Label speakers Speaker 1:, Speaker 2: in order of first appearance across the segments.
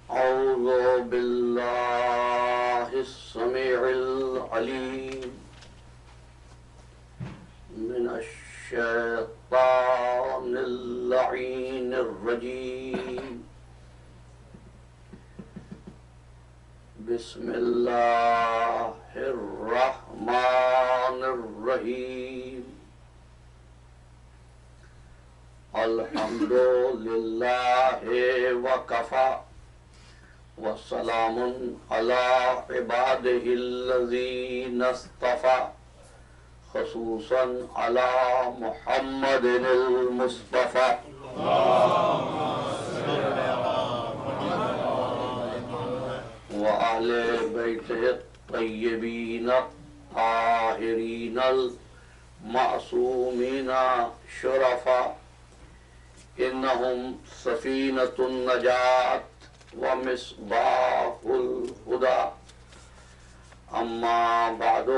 Speaker 1: أعوذ بالله السميع العليم من الشيطان اللعين الرجيم. بسم الله الرحمن الرحيم. الحمد لله وكفى وسلام على عباده الذين اصطفى خصوصا على محمد المصطفى. وأهل بيته الطيبين الطاهرين المعصومين شرفا إنهم سفينة النجاة ومصباح الهدى. أما بعد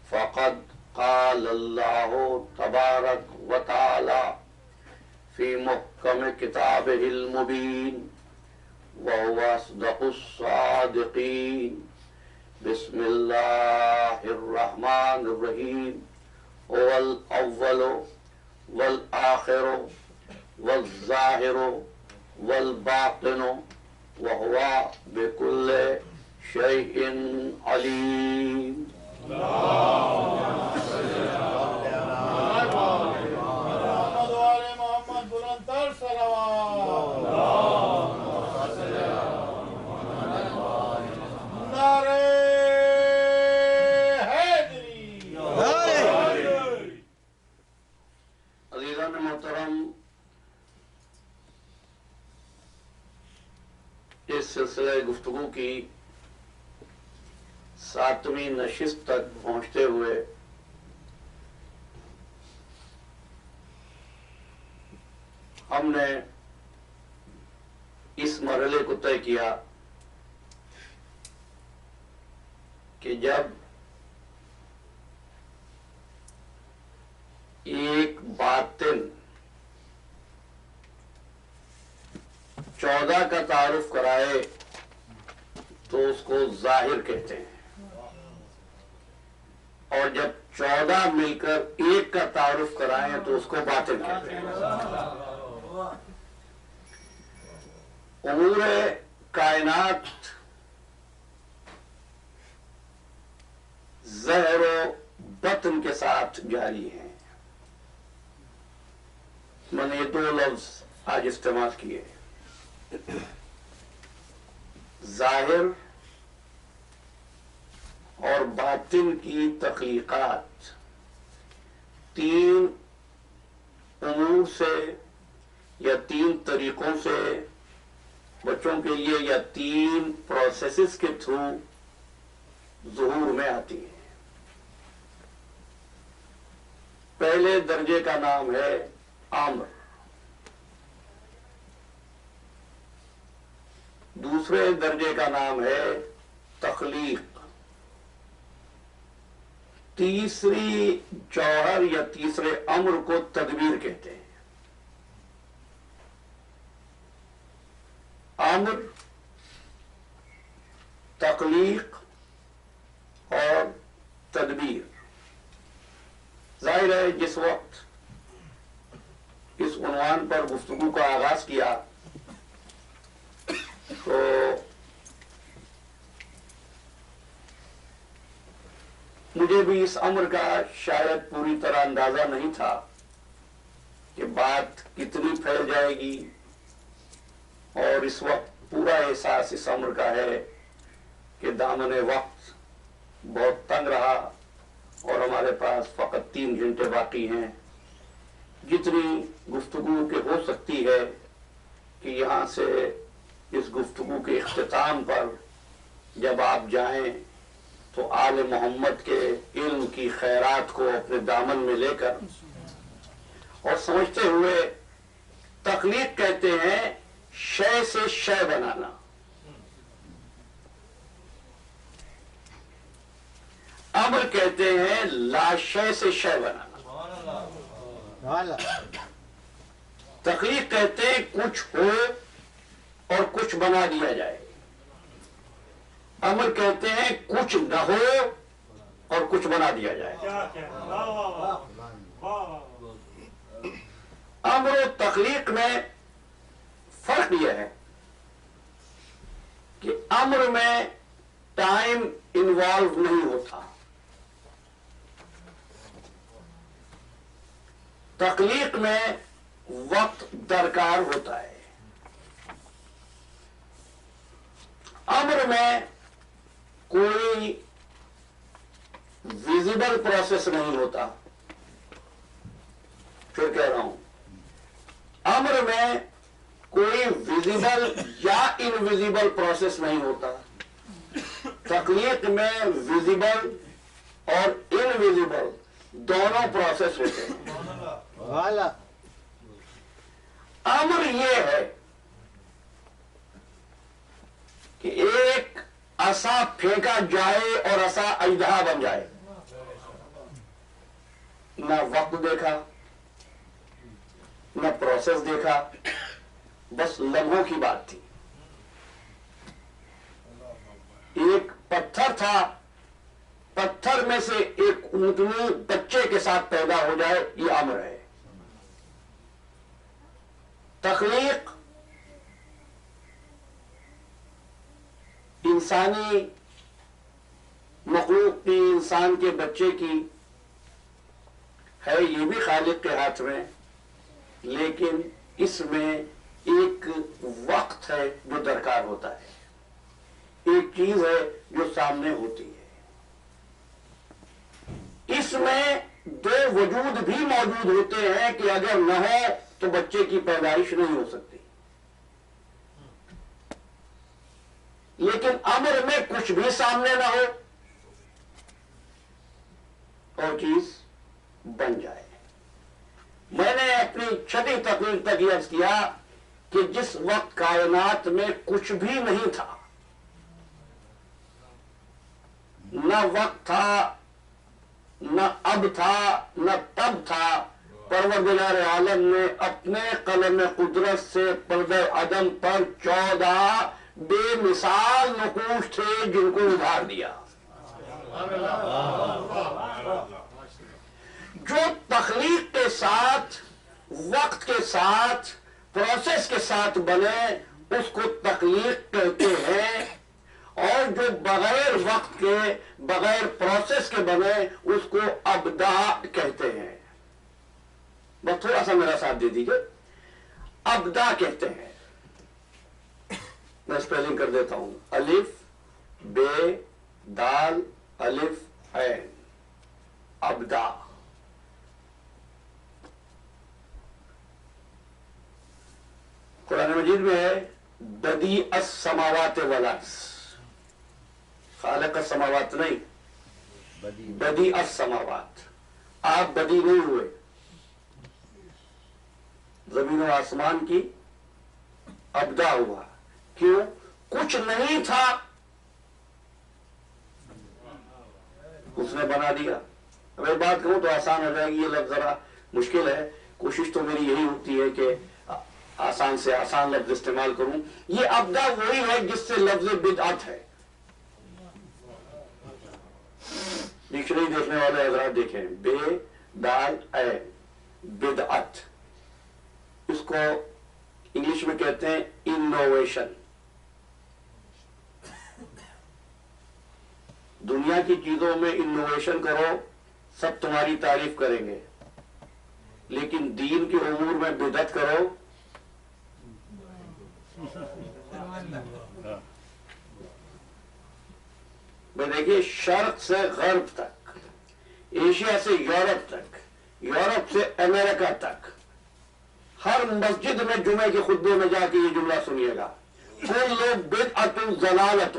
Speaker 1: فقد قال الله تبارك وتعالى في محكم كتابه المبين وهو أصدق الصادقين. بسم الله الرحمن الرحيم. هو الأول والآخر والظاهر والباطن وهو بكل شيء عليم. عزیزان محترم، اس سلسلہ گفتگو کی 7ویں نشست تک پہنچتے ہوئے ہم نے اس مرحلے کو طے کیا کہ جب ایک باطن 14 کا تعارف کرائے تو اس کو ظاہر کہتے ہیں، اور جب 14 مل کر ایک کا تعارف کرائیں تو اس کو باطن کہتے ہیں۔ امور کائنات ظاہر و باطن کے ساتھ جاری ہیں۔ میں نے یہ 2 لفظ آج استعمال کیے، ظاہر اور باطن کی تخلیقات 3 امور سے یا 3 طریقوں سے بچوں کے لیے یا 3 پروسیسز کے تھرو ظہور میں آتی ہیں۔ پہلے درجے کا نام ہے امر، دوسرے درجے کا نام ہے تخلیق، تیسری جوہر یا تیسرے امر کو تدبیر کہتے ہیں۔ امر، تخلیق اور تدبیر۔ ظاہر ہے جس وقت اس عنوان پر گفتگو کا آغاز کیا تو مجھے بھی اس امر کا شاید پوری طرح اندازہ نہیں تھا کہ بات کتنی پھیل جائے گی، اور اس وقت پورا احساس اس امر کا ہے کہ دامن وقت بہت تنگ رہا اور ہمارے پاس فقط 3 گھنٹے باقی ہیں۔ جتنی گفتگو کے ہو سکتی ہے کہ یہاں سے اس گفتگو کے اختتام پر جب آپ جائیں تو آل محمد کے علم کی خیرات کو اپنے دامن میں لے کر اور سمجھتے ہوئے، تخلیق کہتے ہیں شے سے شے بنانا، امر کہتے ہیں لاشے سے شے بنانا، تخلیق کہتے ہیں کچھ ہو اور کچھ بنا دیا جائے. امر کہتے ہیں کچھ نہ ہو اور کچھ بنا دیا جائے. امر و تخلیق میں فرق یہ ہے کہ امر میں ٹائم انوالو نہیں ہوتا، تخلیق میں وقت درکار ہوتا ہے. امر میں کوئی ویزیبل پروسیس نہیں ہوتا. پھر کہہ رہا ہوں، امر میں کوئی ویزیبل یا انویزیبل پروسیس نہیں ہوتا. تخلیق میں ویزیبل اور انویزیبل دونوں پروسیس ہوتے ہیں. امر یہ ہے کہ ایک عصا پھینکا جائے اور عصا اژدہا بن جائے. نہ وقت دیکھا نہ پروسیس دیکھا، بس لمحوں کی بات تھی. ایک پتھر تھا، پتھر میں سے ایک اونٹنی بچے کے ساتھ پیدا ہو جائے، یہ امر ہے. تخلیق انسانی مخلوق کی، انسان کے بچے کی ہے، یہ بھی خالق کے ہاتھ میں، لیکن اس میں ایک وقت ہے جو درکار ہوتا ہے، ایک چیز ہے جو سامنے ہوتی ہے. اس میں دو وجود بھی موجود ہوتے ہیں کہ اگر نہ ہو تو بچے کی پیدائش نہیں ہو سکتی. لیکن امر میں کچھ بھی سامنے نہ ہو اور چیز بن جائے. میں نے اپنی چھٹی تقریر تک یہ عرض کیا کہ جس وقت کائنات میں کچھ بھی نہیں تھا، نہ وقت تھا، نہ اب تھا، نہ تب تھا، پروردگار عالم نے اپنے قلم قدرت سے پردہ عدم پر 14 بے مثال نقوش تھے جن کو ابھار دیا. جو تخلیق کے ساتھ، وقت کے ساتھ، پروسیس کے ساتھ بنے اس کو تخلیق کہتے ہیں، اور جو بغیر وقت کے، بغیر پروسیس کے بنے اس کو ابداع کہتے ہیں. بس تھوڑا سا میرا ساتھ دے دیجیے. ابداع کہتے ہیں، میں اسپیلنگ کر دیتا ہوں، الف بے دال الف عین، ابداع. قرآن مجید میں ہے بدیع السماوات والارض، خالق السماوات نہیں، بدیع السماوات. آپ بدیع نہیں ہوئے، زمین و آسمان کی ابداع ہوا. کیوں؟ کچھ نہیں تھا، اس نے بنا دیا. اب ایک بات کہوں تو آسان ہو جائے گی، یہ لفظ ذرا مشکل ہے، کوشش تو میری یہی ہوتی ہے کہ آسان سے آسان لفظ استعمال کروں. یہ ابداع وہی ہے جس سے لفظ بدعت ہے. ڈکشنری دیکھنے والے حضرات دیکھیں، بے دال عین، بدعت. اس کو انگلش میں کہتے ہیں انوویشن. دنیا کی چیزوں میں انوویشن کرو، سب تمہاری تعریف کریں گے، لیکن دین کے امور میں بدعت کرو. بھائی دیکھیے، شرق سے غرب تک، ایشیا سے یورپ تک، یورپ سے امریکہ تک، ہر مسجد میں جمعے کے خطبے میں جا کے یہ جملہ سنیے گا، کل بدعت ضلالۃ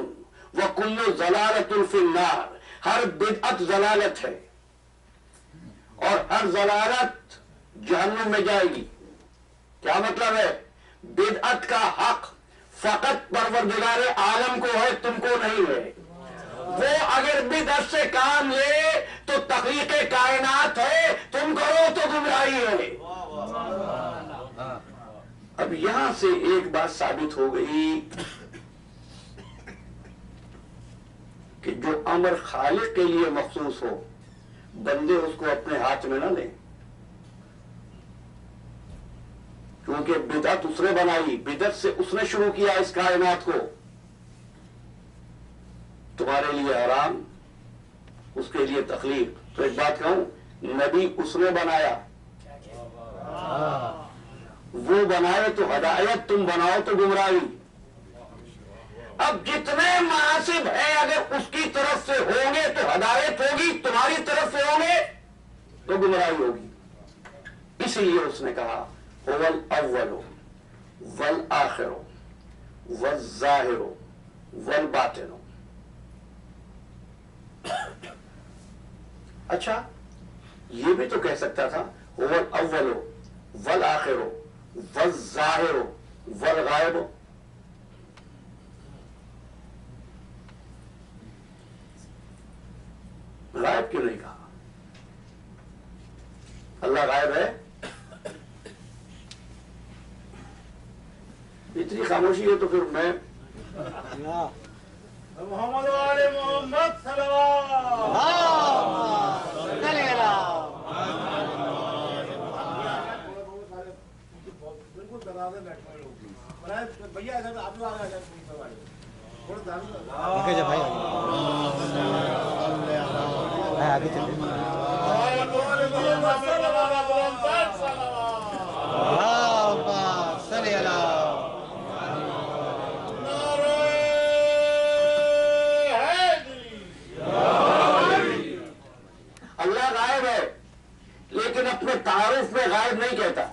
Speaker 1: وکل ضلالۃ فی النار. ہر بدعت ضلالت ہے اور ہر ضلالت جہنم میں جائے گی. کیا مطلب ہے؟ بدعت کا حق فقط پروردگار عالم کو ہے، تم کو نہیں ہے. وہ اگر بدعت سے کام لے تو تخلیق کائنات ہے، تم کرو تو گمراہی ہے. اب یہاں سے ایک بات ثابت ہو گئی کہ جو امر خالق کے لیے مخصوص ہو بندے اس کو اپنے ہاتھ میں نہ لیں، کیونکہ بدعت اس نے بنائی، بدعت سے اس نے شروع کیا اس کائنات کو. تمہارے لیے حرام، اس کے لیے تخلیق. تو ایک بات کہوں، نبی اس نے بنایا، وہ بنائے تو ہدایت، تم بناؤ تو گمراہی. اب جتنے مناسب ہیں اگر اس کی طرف سے ہوں گے تو ہدایت ہوگی، تمہاری طرف سے ہوں گے تو گمراہی ہوگی. اسی لیے اس نے کہا هو الاول والآخر والظاہر والباطن. اچھا یہ بھی تو کہہ سکتا تھا هو الاول والآخر والظاہر والغائب. غائب کیوں نہیں کہا؟ اللہ غائب ہے؟ اتنی خاموشی ہے تو پھر میں
Speaker 2: محمد علی محمد صلی اللہ بھیا آپ لوگ آگے
Speaker 1: اللہ غائب ہے لیکن اپنے تعارف میں غائب نہیں کہتا.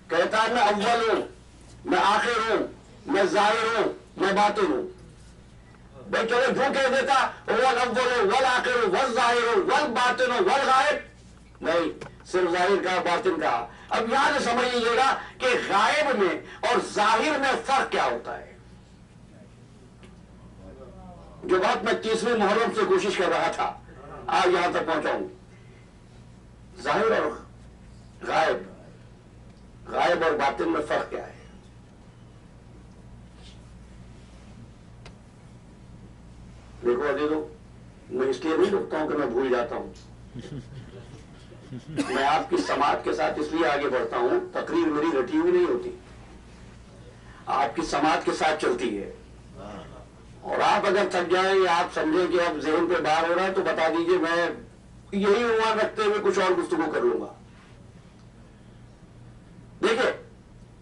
Speaker 1: کہتا ہے میں اول ہوں، میں آخر ہوں، میں ظاہر ہوں، میں باطن ہوں. بھائی چلو جو کہہ دیتا هو الاول والآخر والظاہر والباطن والغائب، نہیں صرف ظاہر کا باطن کا. اب یہاں سے سمجھ لیجیے گا کہ غائب میں اور ظاہر میں فرق کیا ہوتا ہے. جو بات میں 30ویں محرم سے کوشش کر رہا تھا آج یہاں تک پہنچا ہوں. ظاہر اور غائب، غائب اور باطن میں فرق کیا ہے؟ دیکھو عزیزو، میں اس لیے نہیں رکتا ہوں کہ میں بھول جاتا ہوں. میں آپ کی سماعت کے ساتھ اس لیے آگے بڑھتا ہوں، تقریر میری رٹی ہوئی نہیں ہوتی، آپ کی سماعت کے ساتھ چلتی ہے. اور آپ اگر تھک جائیں یا آپ سمجھیں کہ اب ذہن پہ بار ہو رہا ہے تو بتا دیجئے، میں یہی عنوان رکھتے ہوئے کچھ اور گفتگو کر لوں گا. دیکھیں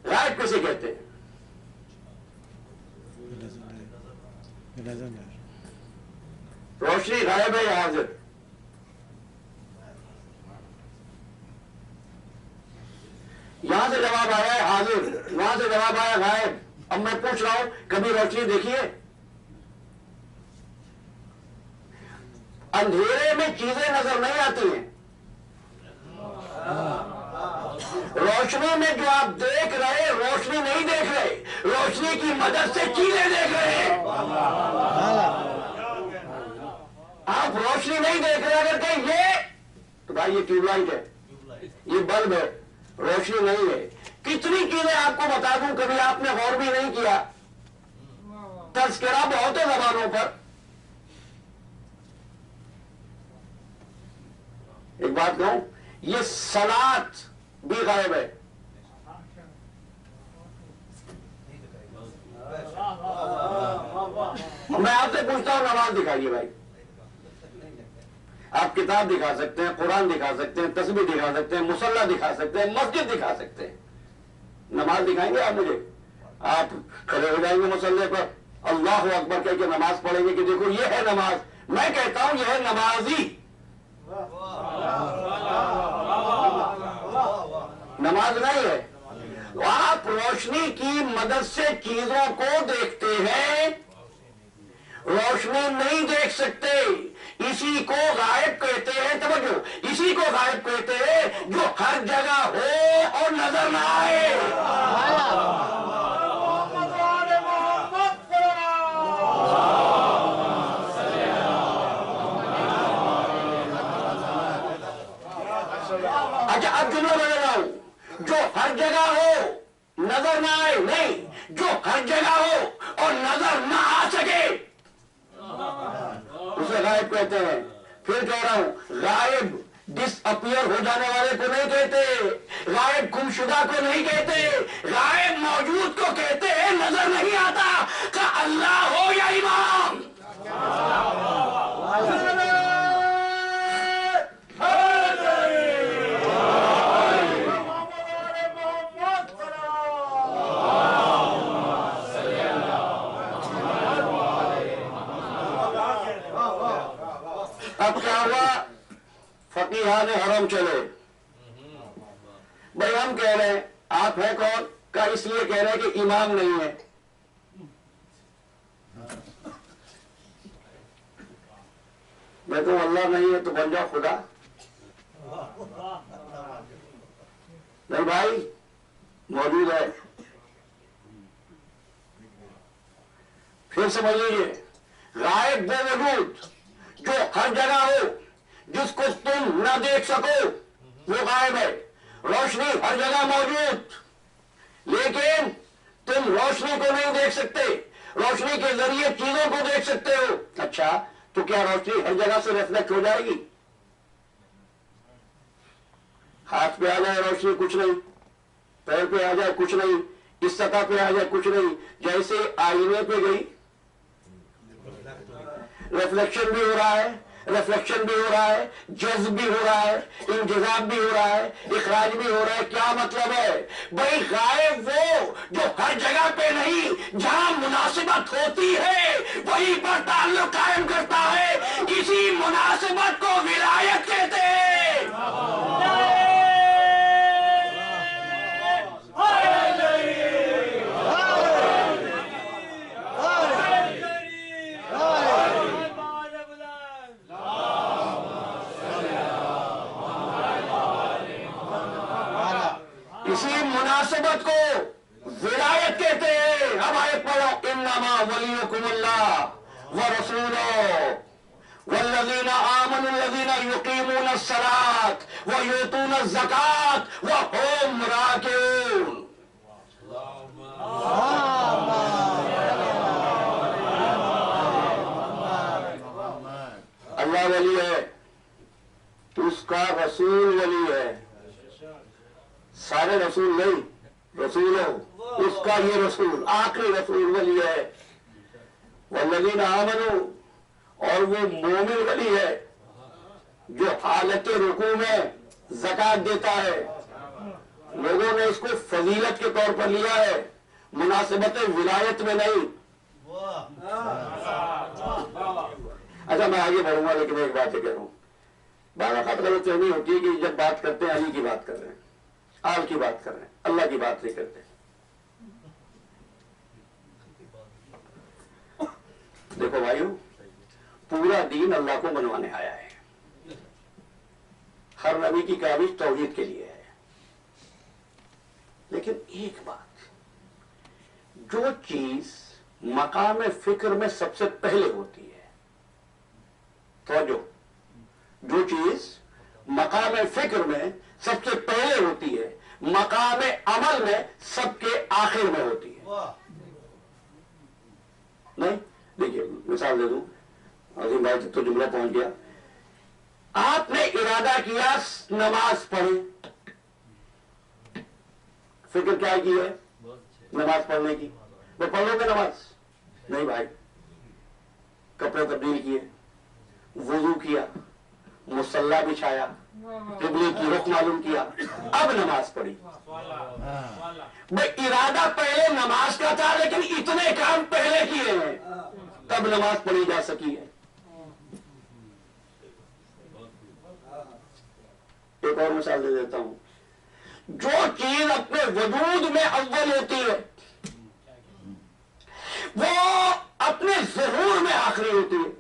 Speaker 1: غائب کیسے کہتے ہیں؟ روشنی غائب ہے یا حاضر؟ یہاں سے جواب آیا ہے حاضر، وہاں سے جواب آیا غائب. اب میں پوچھ رہا ہوں کبھی روشنی دیکھی ہے؟ اندھیرے میں چیزیں نظر نہیں آتی ہیں، روشنی میں جو آپ دیکھ رہے روشنی نہیں دیکھ رہے، روشنی کی مدد سے چیزیں دیکھ رہے ہیں. آپ روشنی نہیں دیکھ رہے، اگر کہیں یہ تو بھائی یہ ٹیوب لائٹ ہے، یہ بلب ہے، روشنی نہیں ہے. کتنی چیزیں آپ کو بتا دوں، کبھی آپ نے غور بھی نہیں کیا. تذکرہ بہت ہے زبانوں پر. ایک بات کہوں، یہ صلاۃ بھی غائب ہے. میں آپ سے پوچھتا ہوں نماز دکھائیے بھائی. آپ کتاب دکھا سکتے ہیں، قرآن دکھا سکتے ہیں، تسبیح دکھا سکتے ہیں، مصلی دکھا سکتے ہیں، مسجد دکھا سکتے ہیں. نماز دکھائیں گے آپ مجھے؟ آپ کھڑے ہو جائیں گے مصلی پر، اللہ اکبر کہہ کے نماز پڑھیں گے کہ دیکھو یہ ہے نماز. میں کہتا ہوں یہ ہے نمازی، نماز نہیں ہے. آپ روشنی کی مدد سے چیزوں کو دیکھتے ہیں، روشنی نہیں دیکھ سکتے. اسی کو غائب کہتے ہیں. توجہ، اسی کو غائب کہتے ہیں جو ہر جگہ ہو اور نظر نہ آئے. اچھا اب جملہ بدل رہا ہوں، جو ہر جگہ ہو کہتے ہیں. پھر کہہ رہا ہوں غائب ڈس اپیئر ہو جانے والے کو نہیں کہتے, غائب گم شدہ کو نہیں کہتے, غائب موجود کو کہتے ہیں. نظر نہیں آتا کہ اللہ ہو یا امام. اب کیا ہوا, فقیہان حرم چلے. بھائی ہم کہہ رہے ہیں آپ ہیں کون کا, اس لیے کہہ رہے ہیں کہ امام نہیں ہے. میں تو اللہ نہیں ہے تو بن جاؤ خدا. نہیں بھائی موجود ہے. پھر سمجھ لیجیے, غائب وہ وجود جو ہر جگہ ہو, جس کو تم نہ دیکھ سکو وہ غائب ہے. روشنی ہر جگہ موجود, لیکن تم روشنی کو نہیں دیکھ سکتے. روشنی کے ذریعے چیزوں کو دیکھ سکتے ہو. اچھا تو کیا روشنی ہر جگہ سے ریفلیکٹ ہو جائے گی؟ ہاتھ پہ آ جائے روشنی کچھ نہیں, پیر پہ آ جائے کچھ نہیں, اس سطح پہ آ جائے کچھ نہیں. جیسے آئینے پہ گئی ریفلیکشن بھی ہو رہا ہے, ریفلیکشن بھی ہو رہا ہے, جذب بھی ہو رہا ہے, انجذاب بھی ہو رہا ہے, اخراج بھی ہو رہا ہے. کیا مطلب ہے بھائی؟ غائب وہ جو ہر جگہ پہ نہیں, جہاں مناسبت ہوتی ہے وہیں پر تعلق قائم کرتا ہے. کسی مناسبت کو ولایت کہتے ہیں. اسی مناسبت کو ولایت کہتے ہیں. اب آیت پڑھو, انما ولیکم اللہ ورسولہ والذین آمنوا الذین یقیمون الصلاۃ ویؤتون الزکاۃ وہم راکعون. اللہ ولی ہے, اس کا رسول ولی ہے. سارے رسول نہیں, رسول ہو اس کا یہ رسول آخری رسول ولی ہے. والذین آمنوا, اور وہ مومن ولی ہے جو حالت رکوع میں زکات دیتا ہے. لوگوں نے اس کو فضیلت کے طور پر لیا ہے, مناسبت ولایت میں نہیں. اچھا میں آگے بڑھوں گا, لیکن ایک بات یہ کہہ رہا ہوں, بعض اوقات غلط فہمی ہوتی ہے کہ جب بات کرتے ہیں علی کی بات کر رہے ہیں, آل کی بات کر رہے ہیں, اللہ کی بات نہیں کرتے. دیکھو بھائیو, پورا دین اللہ کو منوانے آیا ہے. ہر نبی کی کاوش توحید کے لیے ہے. لیکن ایک بات, جو چیز مقام فکر میں سب سے پہلے ہوتی ہے, توجہ, جو چیز مقام فکر میں سب سے پہلے ہوتی ہے, مقام عمل میں سب کے آخر میں ہوتی ہے. نہیں دیکھیے, مثال دے دوں, عظیم بھائی تو جملہ پہنچ گیا. آپ نے ارادہ کیا نماز پڑھیں, فکر کیا کی ہے؟ نماز پڑھنے کی. وہ پڑھ لو گے نماز؟ نہیں بھائی, کپڑے تبدیل کیے, وضو کیا, مصلی بچھایا, قبلے کی رخ معلوم کیا, اب نماز پڑھی. بھائی ارادہ پہلے نماز کا تھا, لیکن اتنے کام پہلے کیے ہیں تب نماز پڑھی جا سکی ہے. ایک اور مثال دے دیتا ہوں, جو چیز اپنے وجود میں اول ہوتی ہے وہ اپنے ظہور میں آخری ہوتی ہے.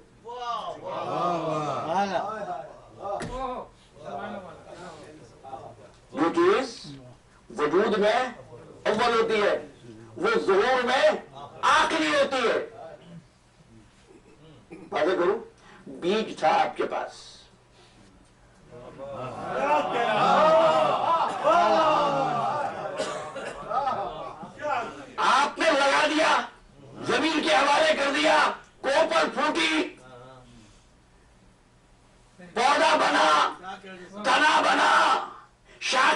Speaker 1: جو چیز وجود میں اول ہوتی ہے وہ ظہور میں آخری ہوتی ہے. واضح کروں, بیج تھا آپ کے پاس, آپ نے لگا دیا, زمین کے حوالے کر دیا, کوپر پھوٹی,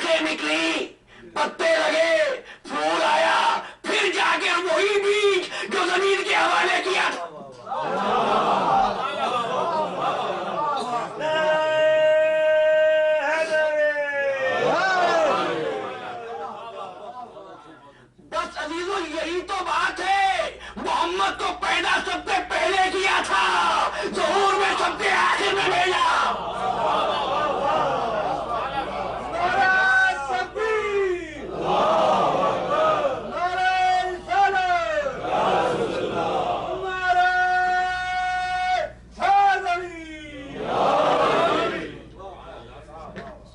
Speaker 1: شاخیں نکلی، پتے لگے، پھول آیا، پھر جا کے وہی بیج جو زمین کے حوالے کیا تھا۔ بس عزیزو یہی تو بات ہے، محمد کو پیدا سب سے پہلے کیا تھا، ظہور میں سب سے آخر میں بھیجا۔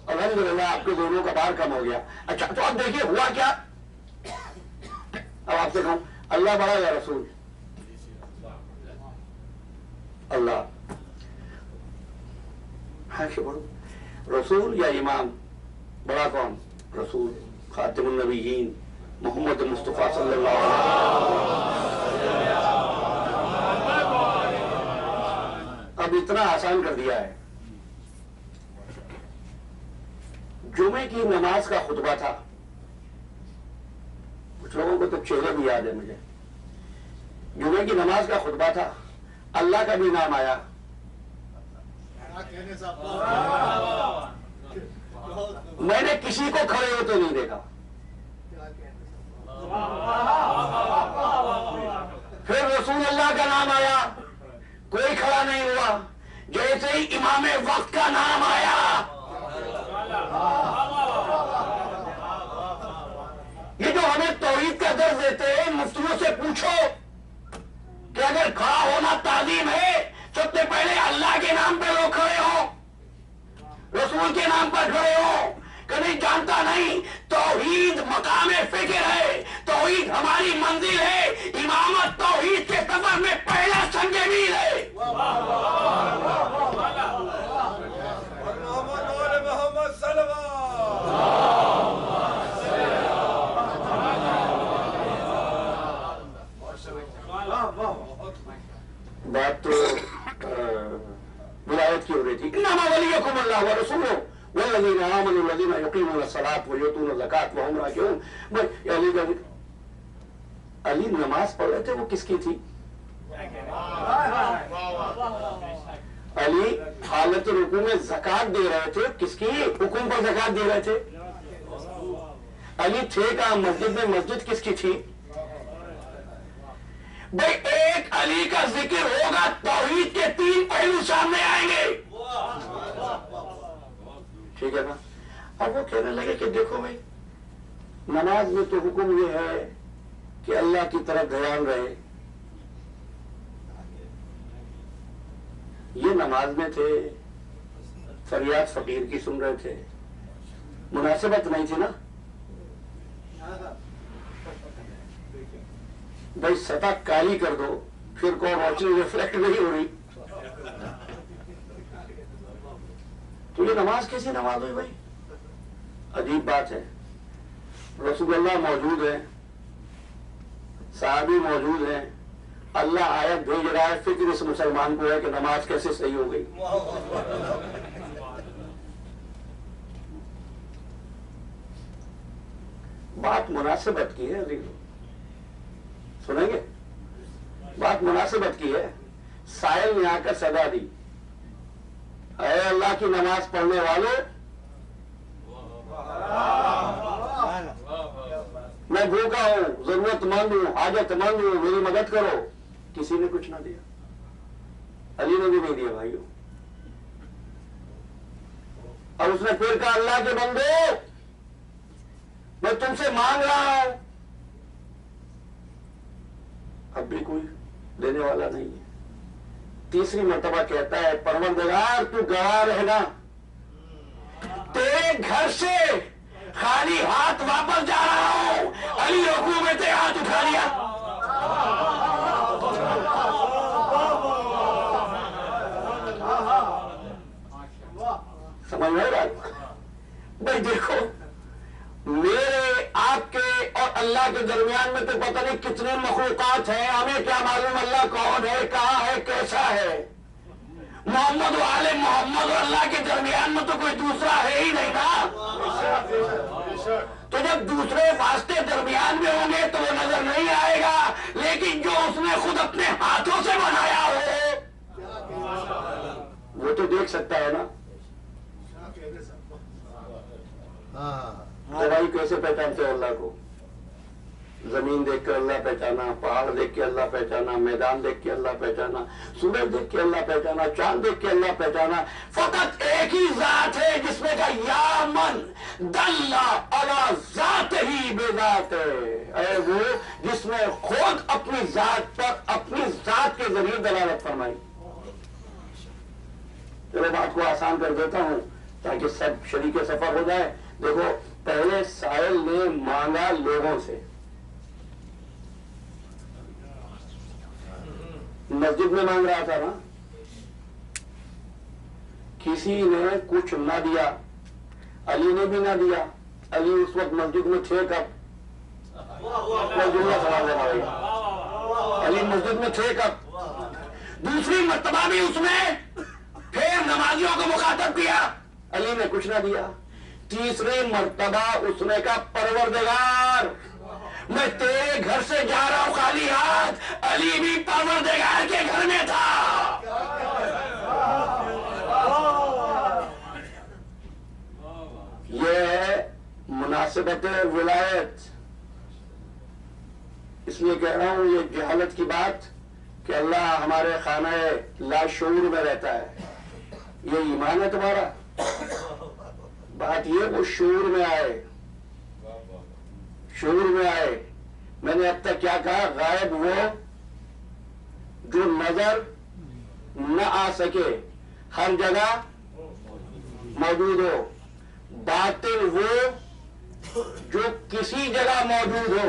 Speaker 1: الحمدللہ آپ کے دونوں کا بار کم ہو گیا۔ اچھا تو اب دیکھیے ہوا کیا، اب آپ سے کہوں اللہ بڑا یا رسول؟ اللہ ہاں کہ بڑھو، رسول یا امام؟ بڑا کون؟ رسول، خاتم النبیین محمد مصطفیٰ صلی اللہ علیہ وسلم۔ اب اتنا آسان کر دیا ہے، جمعے کی نماز کا خطبہ تھا، کچھ لوگوں کو تو چہرے بھی یاد ہے مجھے، جمعے کی نماز کا خطبہ تھا، اللہ کا بھی نام آیا، میں نے کسی کو کھڑے ہوتے نہیں دیکھا، پھر رسول اللہ کا نام آیا، کوئی کھڑا نہیں ہوا، جیسے ہی امام وقت کا نام آیا، یہ جو ہمیں توحید کا درس دیتے ہیں، مفتیوں سے پوچھو کہ اگر کھڑا ہونا تعظیم ہے، سب سے پہلے اللہ کے نام پہ لوگ کھڑے ہوں، رسول کے نام پر کھڑے ہوں، کبھی جانتا نہیں توحید مقام فکر ہے، توحید ہماری منزل ہے، امامت توحید کے سفر میں پہلا سنگ میل ہے۔ بات تو ولایت کی ہو رہی تھی، انما ولیکم اللہ ورسولہ والذین آمنوا الذین یقیمون الصلاۃ ویؤتون الزکاۃ وہم راکعون۔ بھائی علی نماز پڑھ رہے تھے، وہ کس کی تھی؟ علی حالت رکوع میں زکات دے رہے تھے، کس کی؟ حکم پر زکات دے رہے تھے۔ علی تھے کہاں مسجد میں، مسجد کس کی تھی؟ بھائی ایک علی کا ذکر ہوگا، توحید کے تین پہلو سامنے آئیں گے، ٹھیک ہے نا؟ اب وہ کہنے لگے کہ دیکھو بھائی نماز میں تو حکم یہ ہے کہ اللہ کی طرف دھیان رہے، یہ نماز میں تھے، فریاد فقیر کی سن رہے تھے، مناسبت نہیں تھی نا؟ بھائی سطح کالی کر دو، پھر کوئی روشنی ریفلیکٹ نہیں ہو رہی، تو یہ نماز کیسی نماز ہوئی بھائی؟ عجیب بات ہے۔ رسول اللہ موجود ہے، صحابی موجود ہیں، اللہ آیت بھیج رہا ہے، فکر اس مسلمان کو ہے کہ نماز کیسے صحیح ہو گئی۔ بات مناسبت کی ہے، سنیں گے؟ بات مناسبت کی ہے۔ سائل نے آ کر صدا دی، اے اللہ کی نماز پڑھنے والوں، میں بھوکا ہوں، ضرورت مند ہوں، حاجت مند ہوں، میری مدد کرو۔ کسی نے کچھ نہ دیا، علی نے بھی نہیں دیا بھائیوں۔ اور اس نے پھر کہا اللہ کے بندو میں تم سے مانگ رہا ہوں، اب بھی کوئی دینے والا نہیں ہے۔ تیسری مرتبہ کہتا ہے پروردگار تو گواہ رہنا، تیرے گھر سے خالی ہاتھ واپس جا رہا ہوں۔ علی رکوع میں تھے، ہاتھ اٹھا لیا۔ سمجھ میں آ رہا؟ بھائی دیکھو میرے آپ کے اور اللہ کے درمیان میں تو پتہ نہیں کتنے مخلوقات ہیں، ہمیں کیا معلوم اللہ کون ہے، کہاں ہے، کیسا ہے۔ محمد و آل محمد اور اللہ کے درمیان میں تو کوئی دوسرا ہے ہی نہیں نا. تو جب دوسرے واسطے درمیان میں ہوں گے تو وہ نظر نہیں آئے گا، لیکن جو اس نے خود اپنے ہاتھوں سے بنایا ہو وہ تو دیکھ سکتا ہے نا. دوائی کیسے پہچانتے ہو اللہ کو؟ زمین دیکھ کر اللہ پہچانا، پہاڑ دیکھ کے اللہ پہچانا، میدان دیکھ کے اللہ پہچانا، سورج دیکھ کے اللہ پہچانا، چاند دیکھ کے اللہ پہچانا. فقط ایک ہی ذات ہے جس میں کا یا من دل علی ذات ہی بے ذات ہے، اے وہ جس نے خود اپنی ذات پر اپنی ذات کے ذریعے دلالت فرمائی. چلو بات کو آسان کر دیتا ہوں تاکہ سب شریک سفر ہو جائے. دیکھو، پہلے سائل نے مانگا لوگوں سے، مسجد میں مانگ رہا تھا نا، کسی نے کچھ نہ دیا، علی نے بھی نہ دیا. علی اس وقت مسجد میں تھے کب؟ جملہ سوال دینا بھائی، علی مسجد میں تھے کب؟ دوسری مرتبہ بھی اس نے پھر نمازیوں کو مخاطب کیا، علی نے کچھ نہ دیا. تیسری مرتبہ اس نے کہا پروردگار میں تیرے گھر سے جا رہا ہوں خالی ہاتھ. علی بھی پروردگار کے گھر میں تھا. یہ ہے مناسبت ولایت. اس لیے کہہ رہا ہوں یہ جہالت کی بات کہ اللہ ہمارے خانہ لا شعور میں رہتا ہے، یہ ایمان ہے تمہارا. بات یہ وہ شعور میں آئے، شعور میں آئے. میں نے اب تک کیا کہا؟ غائب وہ جو نظر نہ آ سکے، ہر جگہ موجود ہو. باطن وہ جو کسی جگہ موجود ہو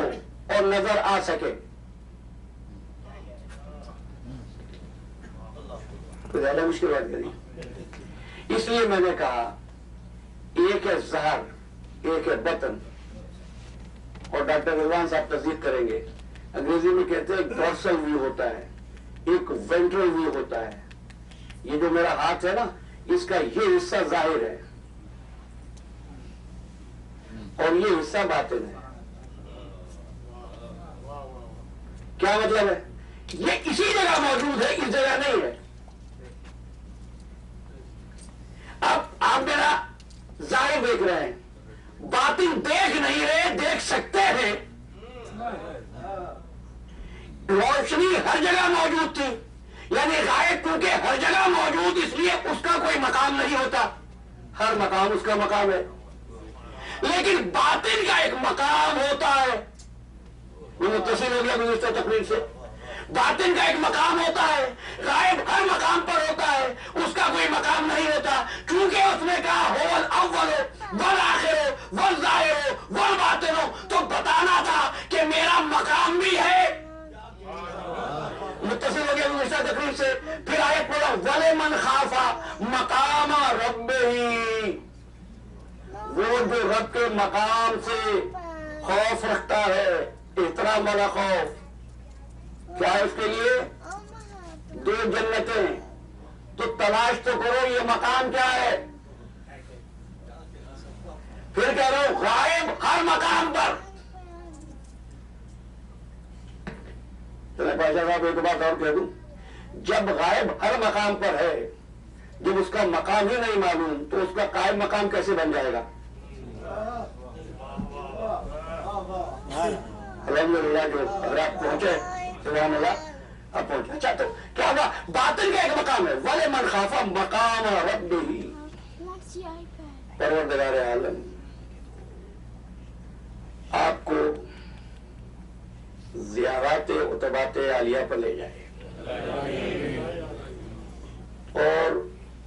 Speaker 1: اور نظر آ سکے. تو زیادہ مشکل بات کری. اس لیے میں نے کہا ایک ہے ظہر، ایک ہے بطن. اور ڈاکٹر رضوان صاحب تصدیق کریں گے، انگریزی میں کہتے ہیں ایک ڈورسل ویو ہوتا ہے، ایک وینٹرل ویو ہوتا ہے. یہ جو میرا ہاتھ ہے نا، اس کا یہ حصہ ظاہر ہے اور یہ حصہ باطن ہے. کیا مطلب ہے؟ یہ اسی جگہ موجود ہے، اس جگہ نہیں ہے. اب آپ میرا ظاہر دیکھ رہے ہیں، باطن دیکھ نہیں رہے، دیکھ سکتے ہیں. روشنی ہر جگہ موجود تھی، یعنی غائب کیونکہ ہر جگہ موجود، اس لیے اس کا کوئی مقام نہیں ہوتا. ہر مقام اس کا مقام ہے. لیکن باطن کا ایک مقام ہوتا ہے. وہ متصل ہو گیا گزشتہ تقریر سے. باطن کا ایک مقام ہوتا ہے، غائب ہر مقام پر ہوتا ہے، اس کا کوئی مقام نہیں ہوتا. چونکہ اس نے کہا هو الاول والآخر والظاہر والباطن، تو بتانا تھا کہ میرا مقام بھی ہے. متصل ہو گیا گزشتہ تقریر سے. پھر آیت پڑھا وَلِمَنْ خَافَ مَقَامَ رَبِّهِ، وہ جو رب کے مقام سے خوف رکھتا ہے، احترام والا خوف. کیا ہے اس کے لیے؟ 2 جنتیں. تو تلاش تو کرو یہ مقام کیا ہے. پھر کہہ رہا ہوں غائب ہر مقام پر. چلے بادشاہ صاحب ایک بات اور کہہ دوں، جب غائب ہر مقام پر ہے، جب اس کا مقام ہی نہیں معلوم، تو اس کا قائم مقام کیسے بن جائے گا؟ الحمدللہ جو اگر آپ پہنچے سبحان اللہ آپ پہنچے. اچھا تو کیا ہوگا؟ باطن کا ایک مقام ہے، وَلِمَنْ خَافَ مَقَامَ رَبِّهِ، پروردگار عالم آپ کو زیارات عتبات عالیہ پر لے جائے، اور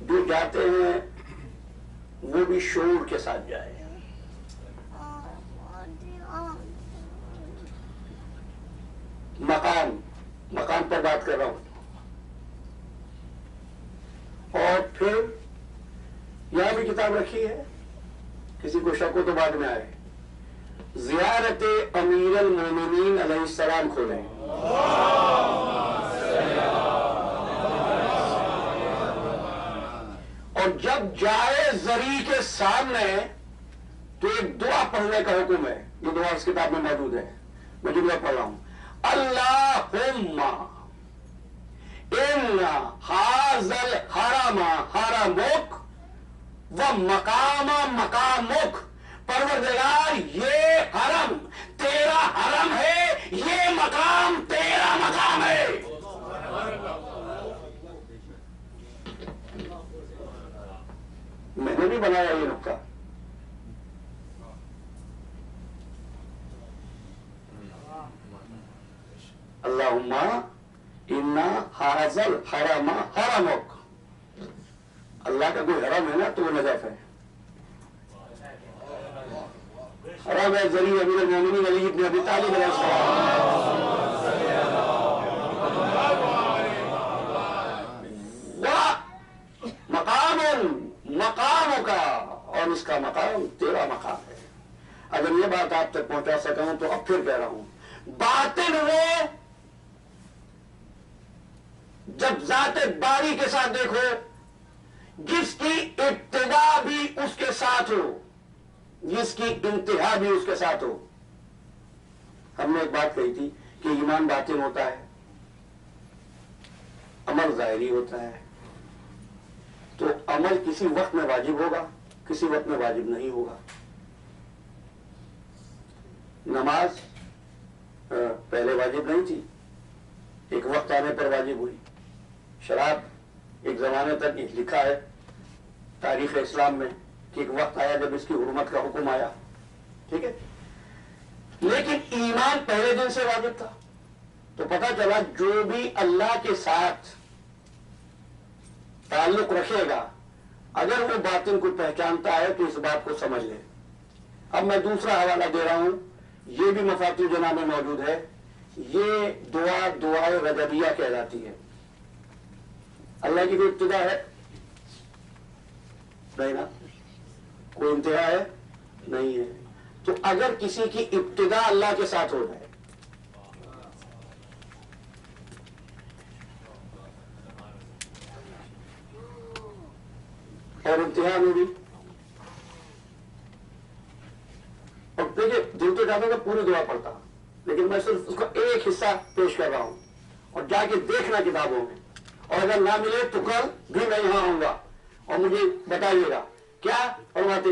Speaker 1: جو جاتے ہیں وہ بھی شعور کے ساتھ جائے. مقام پر بات کر رہا ہوں. اور پھر یہاں بھی کتاب رکھی ہے، کسی کو شک ہو تو بعد میں آئے. زیارت امیر المومنین علیہ السلام کھولیں. جب جائے زری کے سامنے تو ایک دعا پڑھنے کا حکم ہے. یہ دعا اس کتاب میں موجود ہے, میں جو پڑھ رہا ہوں. اللہم ان ھذل حرم حرمک و مقام مقامک. پروردگار یہ حرم تیرا حرم ہے, یہ مقام تیرا مقام ہے. میں نے نہیں بنایا یہ نقطہ, اللہم انا ھذل حرم حرمک. اللہ کا کوئی حرم ہے نا تو وہ نجف ہے. حرم ہے زری امیر المومنین علی بن ابی طالب علیہ السلام. مقام مقام کا, اور اس کا مقام تیرا مقام ہے. اگر یہ بات آپ تک پہنچا سکا ہوں تو اب پھر کہہ رہا ہوں, باطن میں جب ذات باری کے ساتھ دیکھو جس کی ابتدا بھی اس کے ساتھ ہو, جس کی انتہا بھی اس کے ساتھ ہو. ہم نے ایک بات کہی تھی کہ ایمان باطن ہوتا ہے, عمل ظاہری ہوتا ہے. تو عمل کسی وقت میں واجب ہوگا, کسی وقت میں واجب نہیں ہوگا. نماز پہلے واجب نہیں تھی, ایک وقت آنے پر واجب ہوئی. شراب ایک زمانے تک لکھا ہے تاریخ اسلام میں کہ ایک وقت آیا جب اس کی حرمت کا حکم آیا, ٹھیک ہے. لیکن ایمان پہلے دن سے واجب تھا. تو پتہ چلا جو بھی اللہ کے ساتھ تعلق رکھے گا اگر وہ باطن کو پہچانتا ہے تو اس بات کو سمجھ لے. اب میں دوسرا حوالہ دے رہا ہوں, یہ بھی مفاتیح جناح میں موجود ہے. یہ دعا دعائے رجبیہ کہلاتی ہے. اللہ کی کوئی ابتدا ہے نہیں نا, کوئی انتہا ہے نہیں ہے. تو اگر کسی کی ابتدا اللہ کے ساتھ ہو جائے اور انتہا میں بھی, اور دیکھیے دل تو چاہتا کہ پوری دعا پڑھتا, لیکن میں صرف اس کا ایک حصہ پیش کر رہا ہوں. اور جا کے دیکھنا کتابوں میں, اور اگر نہ ملے تو کل بھی میں یہاں آؤں گا اور مجھے بتائیے گا کیا فرماتے.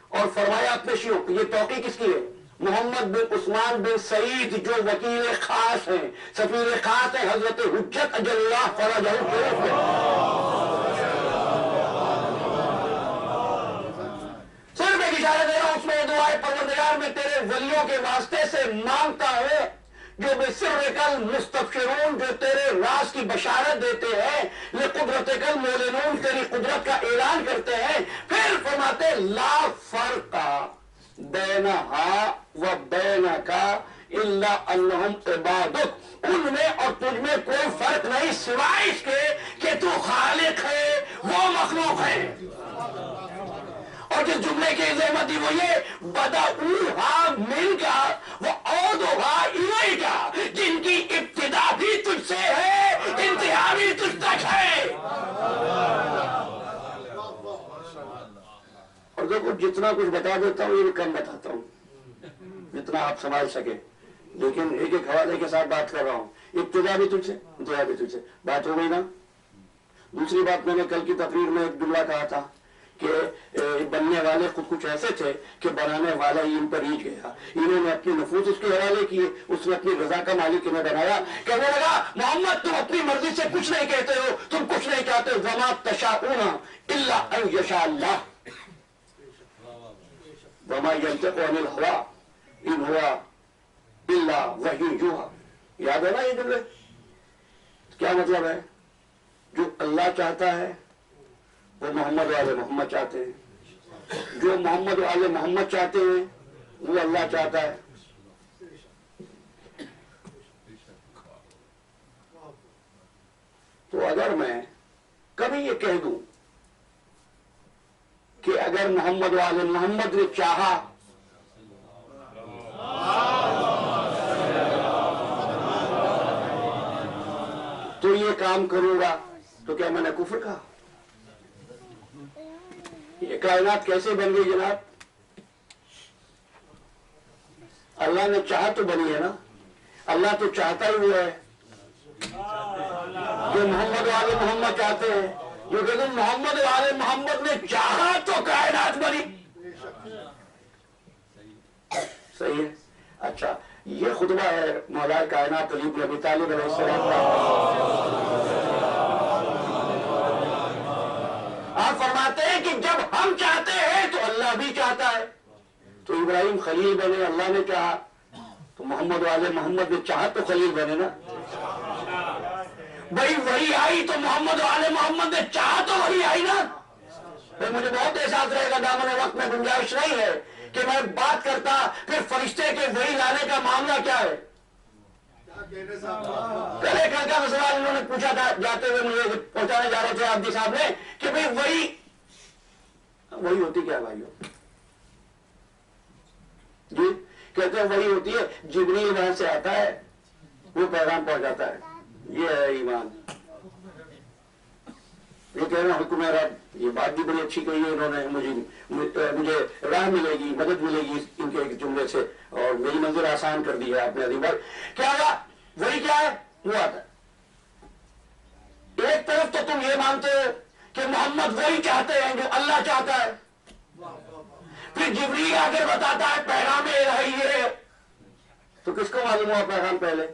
Speaker 1: اور فرمایا اپنے شیعوں, یہ توقیع کس کی ہے؟ محمد بن عثمان بن سعید جو وکیل خاص ہیں, سفیر خاص ہیں حضرت حجت اجل اللہ فرجہ الشریف میں. صرف ایک اشارہ دے رہا ہوں, اس میں یہ دعا ہے پروردگار میں تیرے ولیوں کے واسطے سے مانگتا ہے جو بسرک المستبشرون, جو تیرے راز کی بشارت دیتے ہیں, لقدرتک المعلنون, تیری قدرت کا اعلان کرتے ہیں. پھر فرماتے لا فرق بینہا و بینکا الا انہم عبادک, ان میں اور تجھ میں کوئی فرق نہیں سوائے اس کے کہ تو خالق ہے وہ مخلوق ہے. اور جس جملے کی زحمت دی وہ یہ بدعوہا من کا وہ عودہا الیکا, جن کی ابتدا بھی تجھ سے ہے انتہا بھی تجھ تک ہے. اور دیکھو جتنا کچھ بتا دیتا ہوں یہ بھی کم بتاتا ہوں جتنا آپ سنبھال سکے, لیکن ایک ایک حوالے کے ساتھ بات کر رہا ہوں. ابتدا بھی تجھ سے انتہا بھی تجھ سے. بات ہو گئی نا. دوسری بات, میں نے کل کی تقریر میں ایک جملہ کہا تھا کہ بننے والے خود کچھ ایسے تھے کہ بنانے والا ہی ان پر ریچھ گیا. انہوں نے اپنی نفوس اس کے حوالے کیے, اس نے اپنی رضا کا مالک انہیں بنایا. کہنے لگا محمد تم اپنی مرضی سے کچھ نہیں کہتے ہو, تم کچھ نہیں چاہتے. وما تشاؤون الا ان یشاء اللہ وما ینطق عن الهوى ان هو الا وحی یوحی. یاد ہے نا یہ جملے؟ کیا مطلب ہے؟ جو اللہ چاہتا ہے وہ محمد والے محمد چاہتے ہیں, جو محمد والے محمد چاہتے ہیں وہ اللہ چاہتا ہے. تو اگر میں کبھی یہ کہہ دوں کہ اگر محمد والے محمد نے چاہا تو یہ کام کروں گا, تو کیا میں نے کفر کہا؟ یہ کائنات کیسے بن گئی جناب؟ اللہ نے چاہا تو بنی ہے نا. اللہ تو چاہتا ہی ہوا ہے. جو محمد والے محمد چاہتے ہیں، جو کہتے ہیں محمد والے محمد نے چاہا تو کائنات بنی. صحیح ہے. اچھا، یہ خطبہ ہے مولا کائنات علی بن ابی طالب علیہ السلام کا. آپ فرماتے ہیں کہ جب ہم چاہتے ہیں تو اللہ بھی چاہتا ہے. تو ابراہیم خلیل بنے، اللہ نے چاہا. تو محمد والے محمد نے چاہا تو خلیل بنے نا. بھائی وہی آئی تو محمد والے محمد نے چاہا تو وہی آئی نا. پھر مجھے بہت احساس رہے گا دامن وقت میں گنجائش نہیں ہے کہ میں بات کرتا پھر فرشتے کے وہی لانے کا معاملہ کیا ہے. کل ایک لڑکا کا سوال انہوں نے پوچھا تھا جاتے ہوئے، مجھے پہنچانے جا رہے تھے عابدی صاحب نے، کہ بھئی وہی ہوتی کیا بھائیو؟ جی کہتے ہیں وہی ہوتی ہے جبریل وہاں سے آتا ہے، وہ پیغام پہنچاتا ہے. یہ ہے ایمان. یہ کہہ رہے ہیں حکم رب. یہ بات بھی بڑی اچھی کہی ہے انہوں نے. مجھے راہ ملے گی، مدد ملے گی ان کے ایک جملے سے، اور میری منزل آسان کر دی ہے آپ نے عظیم بھائی. کیا ہوا؟ وہی کیا ہے؟ وہ آتا ہے. ایک طرف تو تم یہ مانتے ہو کہ محمد وہی چاہتے ہیں جو اللہ چاہتا ہے، پھر جبریل آ کر بتاتا ہے پیغام الہی ہے. تو کس کو معلوم ہوا پیغام پہلے؟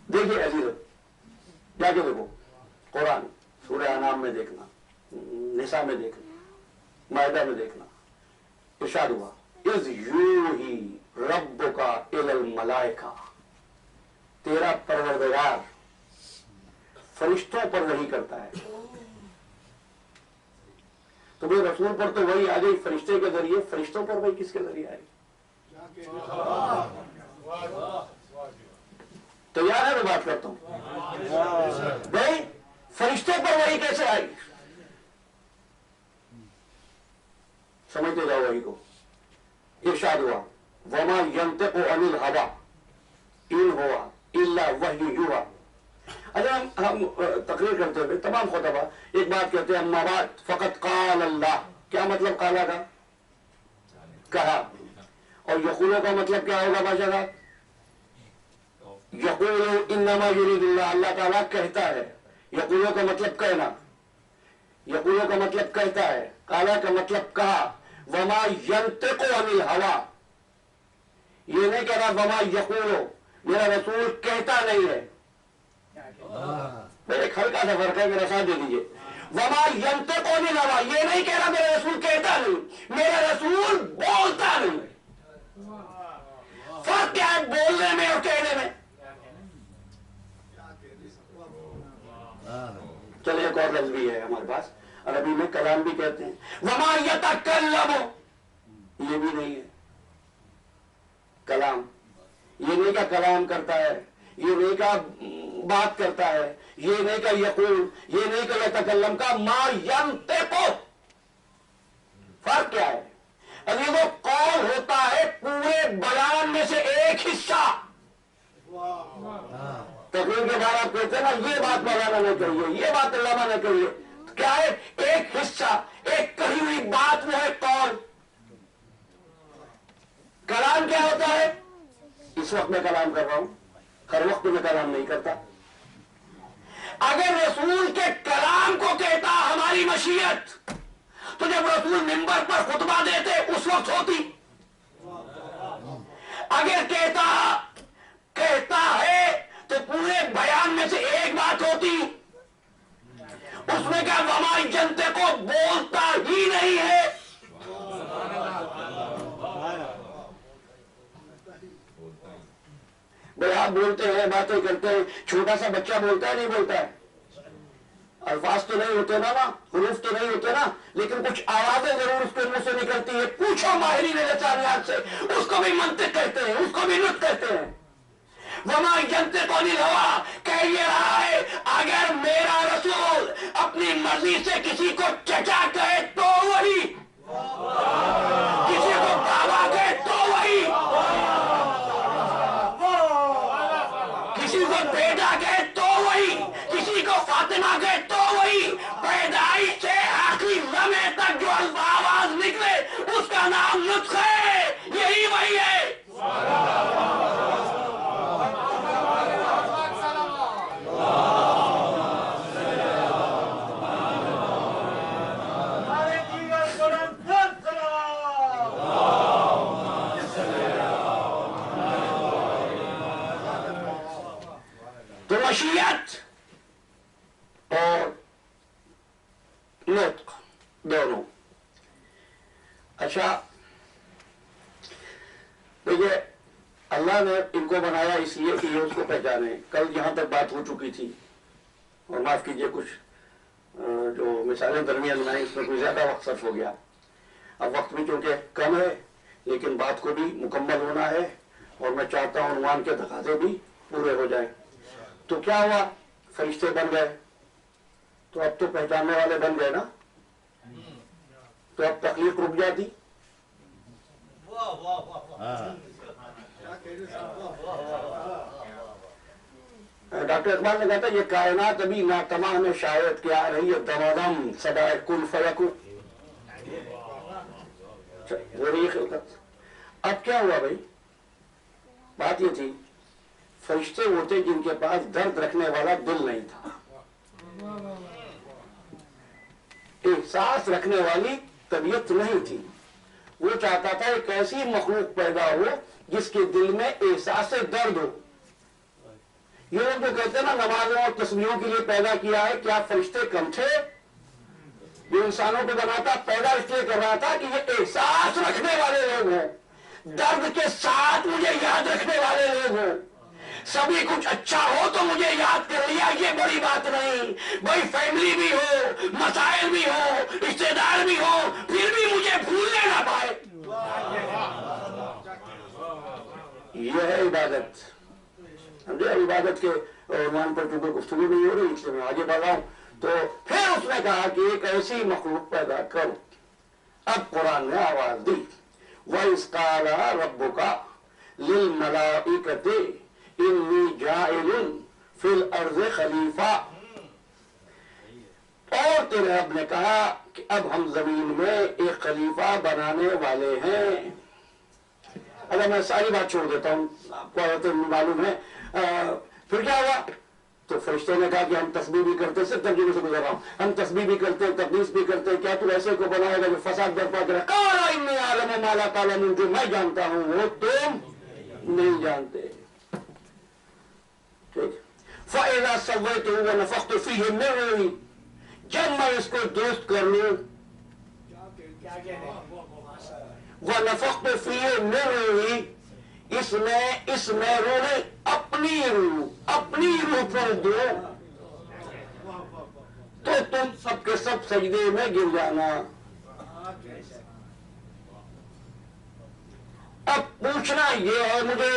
Speaker 1: دیکھیے عزیز، جا کے دیکھو قرآن سورہ انعام میں دیکھنا، نساء میں دیکھنا، مائدہ میں دیکھنا. ارشاد ہوا اذ یوحی ربک الی الملائکہ. تیرا پروردگار فرشتوں پر وحی کرتا ہے. تو بھائی رسول پر تو وہی آ گئی فرشتے کے ذریعے، فرشتوں پر وہی کس کے ذریعے آئی؟ تیار ہے میں بات کرتا ہوں بھائی فرشتوں پر وہی کیسے آئی؟ سمجھتے جاؤ وہی کو. ارشاد ہوا وما ينطق عن الهوى ان هو الا وحی یوحی. اچھا ہم تقریر کرتے ہوئے تمام خطبہ ایک بات کہتے ہیں اما بعد فقط قال اللہ. کیا مطلب قالا کا؟ کہا. اور یقولو کا مطلب کیا ہوگا بادشاہ صاحب؟ یقول انما یرید اللہ. اللہ تعالیٰ کہتا ہے. یقولو کا مطلب کہنا، یقولو کا مطلب کہتا ہے، قالا کا مطلب کہا. وما ینطق عن الہوى، یہ نہیں کہہ رہا وما یقولو، میرا رسول کہتا نہیں ہے. ایک ہلکا سا فرق ہے، میرا ساتھ دے دیجیے. وما ینطق عن الہوى، یہ نہیں کہہ رہا میرا رسول کہتا نہیں، میرا رسول بولتا نہیں. فرق کیا ہے بولنے میں اور کہنے میں؟ چلے ایک اور لفظ بھی ہے ہمارے پاس، عربی میں کلام بھی کہتے ہیں. وما یتکلم، یہ بھی نہیں ہے کلام. یہ نہیں کہ کلام کرتا ہے، یہ نہیں کہ بات کرتا ہے، یہ نہیں کہ یقول، یہ نہیں کہ یتکلم کا ما ینطق. فرق کیا ہے؟ ابھی وہ قول ہوتا ہے پورے بیان میں سے ایک حصہ. تقریر کے بعد آپ کہتے ہیں نا یہ بات مولانا نے کہی ہے، یہ بات علامہ نے کہی ہے. کیا ہے؟ ایک حصہ، ایک کہی ہوئی بات وہ ہے قول. کلام کیا ہوتا ہے؟ اس وقت میں کلام کر رہا ہوں، ہر وقت میں کلام نہیں کرتا. اگر رسول کے کلام کو کہتا ہماری مشیت، تو جب رسول منبر پر خطبہ دیتے اس وقت ہوتی. اگر کہتا ہے تو پورے بیان میں سے ایک بات ہوتی. اس میں کیا وما ینطق کو بولتا ہی نہیں ہے. بھائی آپ بولتے ہیں، باتیں کرتے ہیں، چھوٹا سا بچہ بولتا ہے نہیں بولتا ہے؟ الفاظ تو نہیں ہوتے نا، حروف تو نہیں ہوتے نا، لیکن کچھ آوازیں ضرور اس کے منہ سے نکلتی ہے. پوچھو ماہرین لسانیات سے، اس کو بھی منطق کہتے ہیں، اس کو بھی نطق کہتے ہیں. وما ینطق عن الہوى کہہ یہ رہا ہے اگر میرا رسول اپنی مرضی سے کسی کو چچا کہے تو وہی، کسی کو بابا کہے تو وہی. دمے تک جو آواز نکلے اس کا نام نطق ہے. یہی وہی ہے. تو مشیت اور نطق دونوں. اچھا دیکھیے اللہ نے ان کو بنایا اس لیے کہ یہ اس کو پہچانے. کل یہاں تک بات ہو چکی تھی اور معاف کیجئے کچھ جو مثالیں درمیان میں اس میں کوئی زیادہ وقت صرف ہو گیا. اب وقت بھی چونکہ کم ہے لیکن بات کو بھی مکمل ہونا ہے اور میں چاہتا ہوں عنوان کے تقاضے بھی پورے ہو جائیں. تو کیا ہوا؟ فرشتے بن گئے تو اب تو پہچاننے والے بن گئے نا. تو اب تخلیق رک جاتی. ڈاکٹر اقبال نے کہا تھا یہ کائنات ابھی ناتمام ہے شاید کیا رہی ہے دمادم صدائے کن فیکن. وہ رہی خلقت. اب کیا ہوا بھائی؟ بات یہ تھی فرشتے وہ تھے جن کے پاس درد رکھنے والا دل نہیں تھا, احساس رکھنے والی طبیعت نہیں تھی. وہ چاہتا تھا ایک ایسی مخلوق پیدا ہو جس کے دل میں احساس درد ہو. یہ لوگ جو کہتے ہیں نا نمازوں اور تسبیحوں کے لیے پیدا کیا ہے, کیا فرشتے کم تھے؟ جو انسانوں کو بناتا پیدا اس لیے کر رہا تھا کہ یہ احساس رکھنے والے لوگ ہوں, درد کے ساتھ مجھے یاد رکھنے والے لوگ ہوں. سبھی کچھ اچھا ہو تو مجھے یاد کر لیا, یہ بڑی بات نہیں. بھائی فیملی بھی ہو, مسائل بھی ہو, رشتے دار بھی ہو, پھر بھی مجھے بھولنے نہ پائے. یہ ہے عبادت. سمجھے؟ عبادت کے عنوان پر چونکہ گفتگو نہیں ہو رہی اس لیے میں آگے بڑھ رہا ہوں. تو پھر اس نے کہا کہ ایک ایسی مخلوق پیدا کرو. اب قرآن نے آواز دی وَإِذْ قَالَ رَبُّكَ لِلْمَلَائِكَةِ إِنِّي جَاعِلٌ فِي الْأَرْضِ خَلِيفَةً. اور تیرے رب نے کہا کہ اب ہم زمین میں ایک خلیفہ بنانے والے ہیں. اگر میں ساری بات چھوڑ دیتا ہوں, آپ کو معلوم ہے. پھر کیا ہوا؟ تو فرشتوں نے کہا کہ ہم تسبیح بھی کرتے, صرف ترجمے سے گزر رہا ہوں, ہم تسبیح بھی کرتے, تقدیس بھی کرتے, کیا تو ایسے کو بنائے گا جو فساد برپا کرے؟ قال انی اعلم ما لا تعلمون, جو میں جانتا ہوں وہ تم نہیں جانتے. ٹھیک. فاذا سويته ونفخت فيه من روحي, جب میں اس کو درست کر لوں, ونفخت فيه من روحي, اس میں روح اپنی روح پر دو تو تم سب کے سب سجدے میں گر جانا. اب پوچھنا یہ ہے مجھے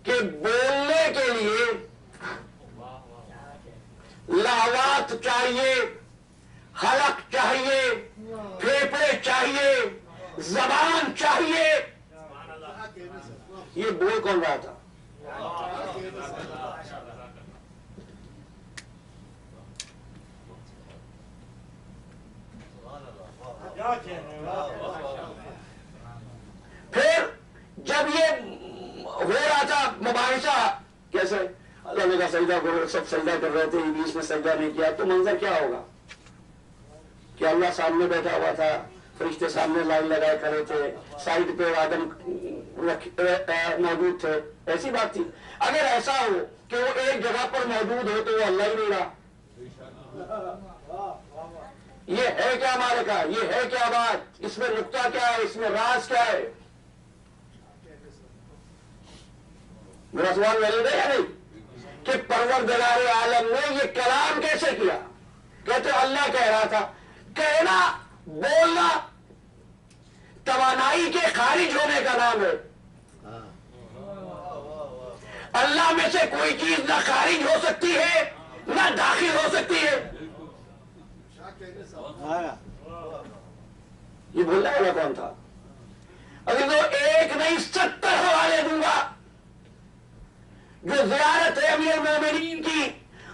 Speaker 1: کہ بولنے کے لیے لاوات چاہیے, حلق چاہیے, پھیپھڑے چاہیے, زبان چاہیے. یہ بول کون رہا تھا؟ پھر جب یہ ہو رہا تھا مباحثہ, کیسے اللہ نے کہا سجدہ کرو, سب سجدہ کر رہے تھے, ابلیس نے سجدہ نہیں کیا, تو منظر کیا ہوگا کہ اللہ سامنے بیٹھا ہوا تھا, فرشتے سامنے لائن لگائے کھڑے تھے, سائڈ پہ آدم موجود تھے. ایسی بات تھی. اگر ایسا ہو کہ وہ ایک جگہ پر موجود ہو تو وہ اللہ ہی نہیں رہا. یہ ہے کیا ہمارے کا, یہ ہے کیا بات, اس میں نقطہ کیا ہے, اس میں راز کیا ہے؟ میرا سوال ویلڈ ہے یا نہیں کہ پروردگار عالم نے یہ کلام کیسے کیا؟ کہتے اللہ کہہ رہا تھا. کہنا, بولنا توانائی کے خارج ہونے کا نام ہے. اللہ میں سے کوئی چیز نہ خارج ہو سکتی ہے نہ داخل ہو سکتی ہے. یہ بولنے والا کون تھا؟ ابھی تو ایک نہیں 70 حوالے دوں گا جو زیارت ہے امیر المومنین کی,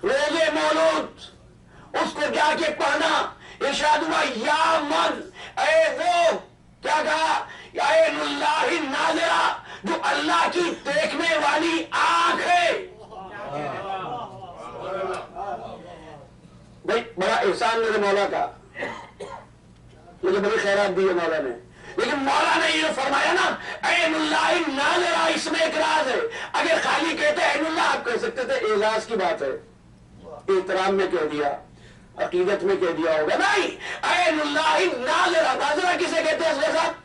Speaker 1: روزے مولود اس کو جا کے پڑھنا. ارشاد ہوا یا من، اے وہ کیا کہا، عین اللہ ناظرہ، جو اللہ کی دیکھنے والی آنکھ ہے. بھائی بڑا احسان میرے مولا کا، مجھے بڑی خیرات دی ہے مولا نے. لیکن مولا نے یہ فرمایا نا عین اللہ ناظرہ، اس میں ایک راز ہے. اگر خالی کہتے عین اللہ، آپ کہہ سکتے تھے اعزاز کی بات ہے، احترام میں کہہ دیا، عقیدت میں کہہ دیا ہوگا. نہیں، عین اللہ ناظرہ. ناظرہ کسے کہتے ہیں؟ اس کے ساتھ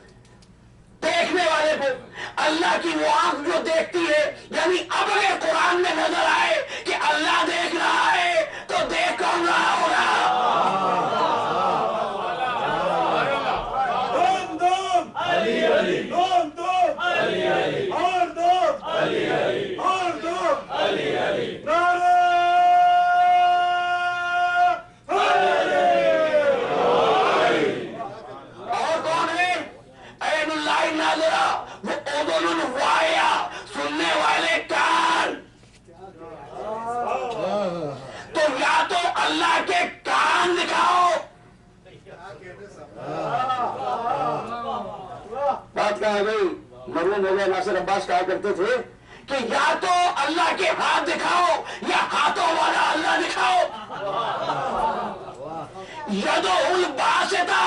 Speaker 1: دیکھنے والے کو. اللہ کی وہ آنکھ جو دیکھتی ہے. یعنی اب اگر قرآن میں نظر آئے کہ اللہ دیکھ رہا ہے تو دیکھ کون رہا ہوگا؟ سننے والے کان. تو یا تو اللہ کے کان دکھاؤ. بات کہاں گئی؟ مرحوم مولانا ناصر عباس کہا کرتے تھے کہ یا تو اللہ کے ہاتھ دکھاؤ یا ہاتھوں والا اللہ دکھاؤ. یدو الباسطہ،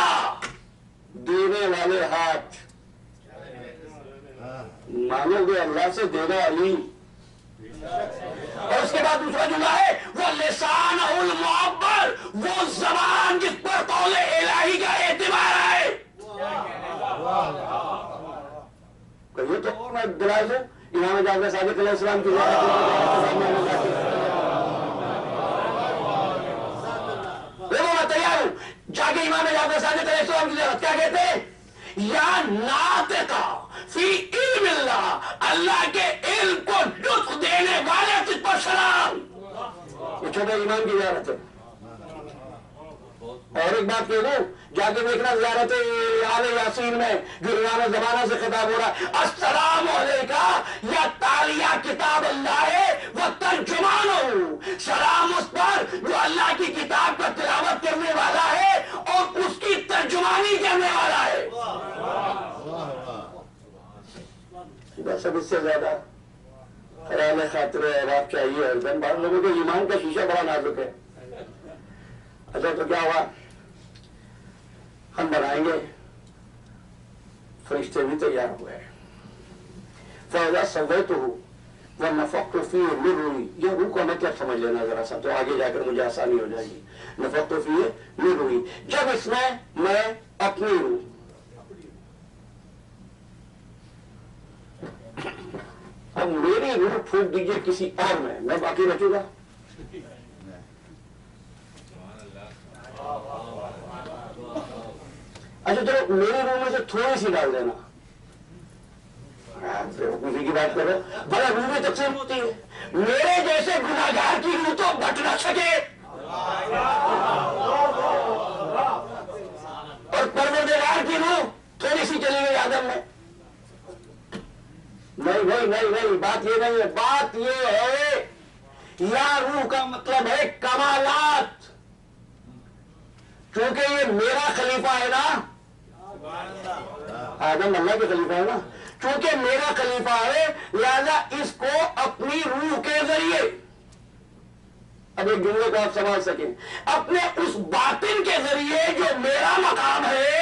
Speaker 1: دینے والے ہاتھ. مانو گے اللہ سے دینا علی. اور اس کے بعد دوسرا جملہ ہے وہ لسان المعبر، وہ زبان جس پر قول الہی کا اعتبار ہے. کہیے تو اور میں دلائل ہوں. امام جعفر صادق علیہ السلام کی میں تیار ہوں. جا کے امام جعفر صادق علیہ السلام کی زیارت. کیا کہتے ہیں؟ یا ناطقہ فی علم اللہ، اللہ کے علم کو لطف دینے والے تجھ پر سلام. یہ چھوٹے امام کی زیارت ہے. اور ایک بات کہہ دوں، جا کے دیکھنا زیارت آل یاسین میں جو امام زمانہ سے خطاب ہو رہا ہے، السلام علیکہ یا تالیہ کتاب اللہ و ترجمان ہو. سلام اس پر جو اللہ کی کتاب پر تلاوت کرنے والا ہے اور اس کی ترجمانی کرنے والا ہے. بس اب اس سے زیادہ خیال خاطر اعراف چاہیے. بعض لوگوں کے ایمان کا شیشہ بڑا نازک ہے. اچھا تو کیا ہوا؟ ہم بنائیں گے، فرشتے بھی تیار ہوئے. فَإِذَا سَوَّيْتُهُ وَنَفَخْتُ فِيهِ مِن رُوحِي. یہ روح کا مطلب سمجھ لینا ذرا سا، تو آگے جا کر مجھے آسانی ہو جائے گی. نَفَخْتُ فِيهِ مِن رُوحِي، جب اس میں اپنی روح. اب میری روح پھونک دیجئے کسی اور میں باقی بچوں گا؟ اچھا چلو میری روح میں سے تھوڑی سی ڈال دینا. کسی کی بات کرو، بڑا روح میں تقسیم ہوتی ہے. میرے جیسے گناہگار کی روح تو بٹ نہ سکے، اور پروردگار کی روح تھوڑی سی چلی گئی آدم میں. نہیں، بات یہ نہیں ہے. بات یہ ہے یا روح کا مطلب ہے کمالات. کیونکہ یہ میرا خلیفہ ہے نا، آدم اللہ کے خلیفہ ہے نا. چونکہ میرا خلیفہ ہے لہذا اس کو اپنی روح کے ذریعے، اب ایک جملے کو آپ سمجھ سکیں، اپنے اس باطن کے ذریعے جو میرا مقام ہے